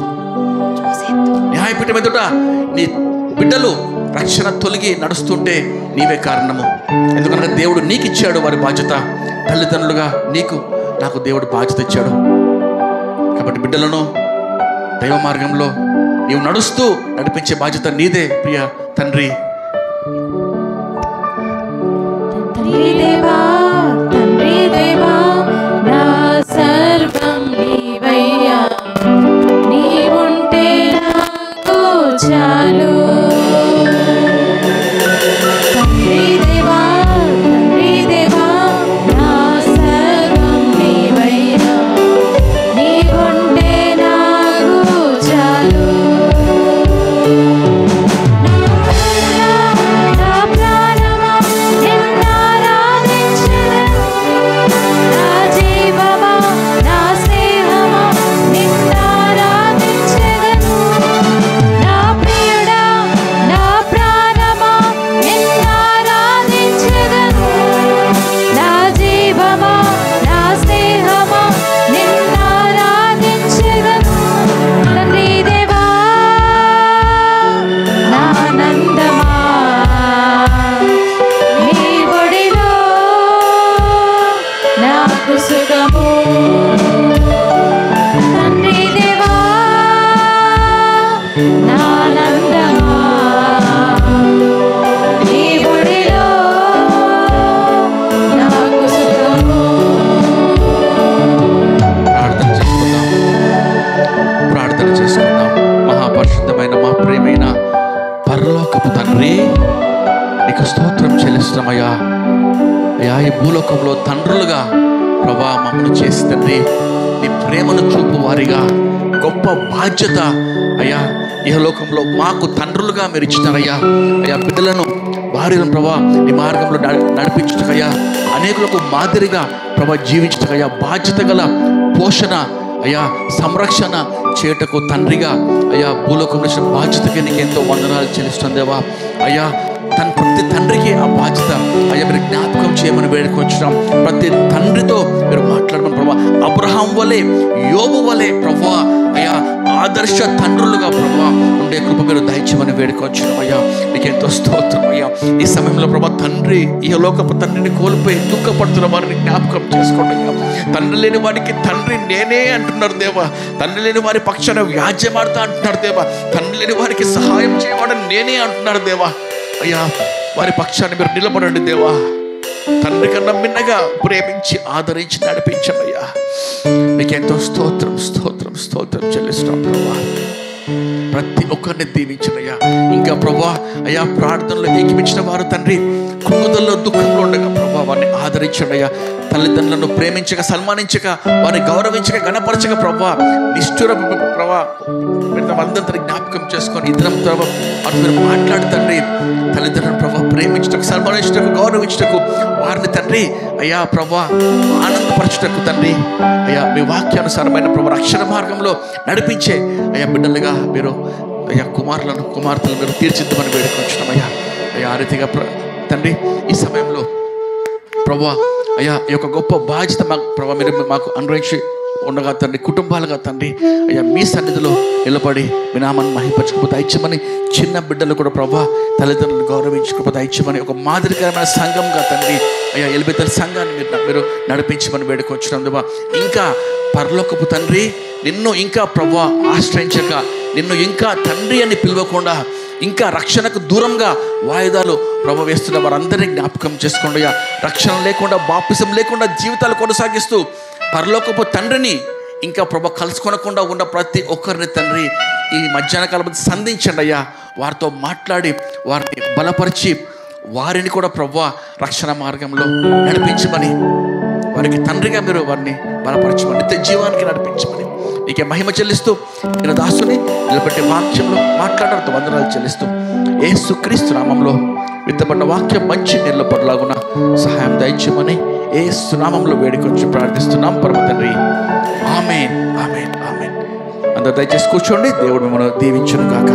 న్యాయపీఠం ఎదుట నీ బిడ్డలు రక్షణ తొలగి నడుస్తుంటే నీవే కారణము. ఎందుకనగా దేవుడు నీకు ఇచ్చాడు వారి బాధ్యత. తల్లిదండ్రులుగా నాకు దేవుడు బాధ్యత ఇచ్చాడు. కాబట్టి బిడ్డలను దైవ మార్గంలో నీవు నడుస్తూ నడిపించే బాధ్యత నీదే ప్రియ తండ్రి. తండ్రి దేవా నా సర్వం నీవయ్యా, నీ స్తోత్రమయ్యా. అయ్యా, ఈ భూలోకంలో తండ్రులుగా ప్రభా మమ్మల్ని చేసి తండ్రి నీ ప్రేమను చూపు వారిగా గొప్ప బాధ్యత అయ్యా ఇహలోకంలో మాకు తండ్రులుగా మీరు ఇచ్చినారయ్యా. అయ్యా, బిడ్డలను భార్యలను ప్రభా నీ మార్గంలో నడిపించుటకయ్యా, అనేకులకు మాదిరిగా ప్రభా జీవించుటకయ్యా, బాధ్యత గల పోషణ అయ్యా, సంరక్షణ చేయటకు తండ్రిగా అయ్యా భూలోకంలో ఇచ్చిన బాధ్యతకి నీకు ఎంతో వందనాలు చెల్లిస్తుంది దేవా. అయ్యా, ప్రతి తండ్రికి ఆ బాధ్యత అయ్యా మీరు జ్ఞాపకం చేయమని వేడుకొచ్చున్నాం. ప్రతి తండ్రితో మీరు మాట్లాడమని ప్రభా, అబ్రహాం వలె, యోబు వలె ప్రభా అయ్యా ఆదర్శ తండ్రులుగా ప్రభా ఉండే కృప మీరు దయచేయమని వేడుకొచ్చున్నాం. అయ్యా, మీకు ఎంతో స్తోత్రం అయ్యా. ఈ సమయంలో ప్రభా తండ్రి ఈ లోకపు తండ్రిని కోల్పోయి దుఃఖపడుతున్న వారిని జ్ఞాపకం చేసుకోండి అయ్యా. తండ్రి లేని వాడికి తండ్రి నేనే అంటున్నారు దేవా. తండ్రి లేని వారి పక్షాన వ్యాజ్యమాడుతా అంటున్నారు దేవా. తండ్రి లేని వారికి సహాయం చేయవాడని నేనే అంటున్నారు దేవా. అయ్యా, వారి పక్షాన్ని మీరు నిలబడండి దేవా. తండ్రి కన్నా మిన్నగా ప్రేమించి ఆదరించి నడిపించండి అయ్యా. మీకెంతో స్తోత్రం స్తోత్రం స్తోత్రం చెల్లిస్తున్నాం ప్రభా. ప్రతి ఒక్కరిని దీవించనయ్యా. ఇంకా ప్రభా అయ్యా ప్రార్థనలో ఏకమించిన వారు తండ్రి కృంగుదల్లో దుఃఖంలో ఉండగా ప్రభా వారిని ఆదరించండి అయ్యా. తల్లిదండ్రులను ప్రేమించక సన్మానించక వారిని గౌరవించక గణపరచక ప్రభా నిష్ఠుర ప్రభా అందరితో జ్ఞాపకం చేసుకొని ఇద్దరం ప్రభా అటు మీరు మాట్లాడుతండి. తల్లిదండ్రులను ప్రభా ప్రేమించటకు సన్మానించటకు గౌరవించటకు వారిని తండ్రి అయ్యా ప్రభా ఆనందపరచుటకు తండ్రి అయ్యా మీ వాక్యానుసారమైన ప్రభా రక్షణ మార్గంలో నడిపించే అయ్యా బిడ్డలుగా మీరు అయ్యా కుమారులను కుమార్తెలు మీరు తీర్చిద్దామని వేడుకొంటున్నాం అయ్యా. అయ్యా, ఆ రీతిగా తండ్రి ఈ సమయంలో ప్రభా అయ్యా ఈ యొక్క గొప్ప బాధ్యత మాకు ప్రభా మీరు మాకు అనుగ్రహించి ఉండగా తండ్రి కుటుంబాలుగా తండ్రి అయ్యా మీ సన్నిధిలో నిలబడి మీ నామాన్ని మహింపరచుకోపోతే ఇచ్చమని చిన్న బిడ్డలు కూడా ప్రభా తల్లిదండ్రులను గౌరవించుకోపోతే ఇచ్చమని ఒక మాదిరికరమైన సంఘంగా తండ్రి అయ్యా ఎలిబెతల సంఘాన్ని మీరు నడిపించమని వేడుకొచ్చున్నాం దేవా. ఇంకా పరలోకపు తండ్రి నిన్ను ఇంకా ప్రభా ఆశ్రయించక నిన్ను ఇంకా తండ్రి అని పిలవకుండా ఇంకా రక్షణకు దూరంగా వాయిదాలు ప్రభావ వేస్తున్న వారందరినీ జ్ఞాపకం చేసుకోండి. రక్షణ లేకుండా బాప్తిసం లేకుండా జీవితాలు కొనసాగిస్తూ పరలోకపు తండ్రిని ఇంకా ప్రభా కలుసుకొనకుండా ఉన్న ప్రతి ఒక్కరిని తండ్రి ఈ మధ్యాహ్న కాలం సంధించండి అయ్యా. వారితో మాట్లాడి వారిని బలపరిచి వారిని కూడా ప్రభా రక్షణ మార్గంలో నడిపించమని వారికి తండ్రిగా మీరు వారిని బలపరచమని నిత్య జీవానికి నడిపించమని నీకే మహిమ చెల్లిస్తూ నేను దాసుని నిలబెట్టే వాక్యంలో మాట్లాడడంతో వందనాలు చెల్లిస్తూ యేసుక్రీస్తు నామంలో విత్తబడిన వాక్యం మంచి నీళ్ళ పొరలాగున సహాయం దయచేయమని యేసు నామంలో వేడుకొచ్చి ప్రార్థిస్తున్నాం పరమ తండ్రి. ఆమేన్ ఆమేన్ ఆమేన్. అందరూ దయచేసి కూర్చోండి. దేవుడు మిమ్మల్ని దీవించును గాక.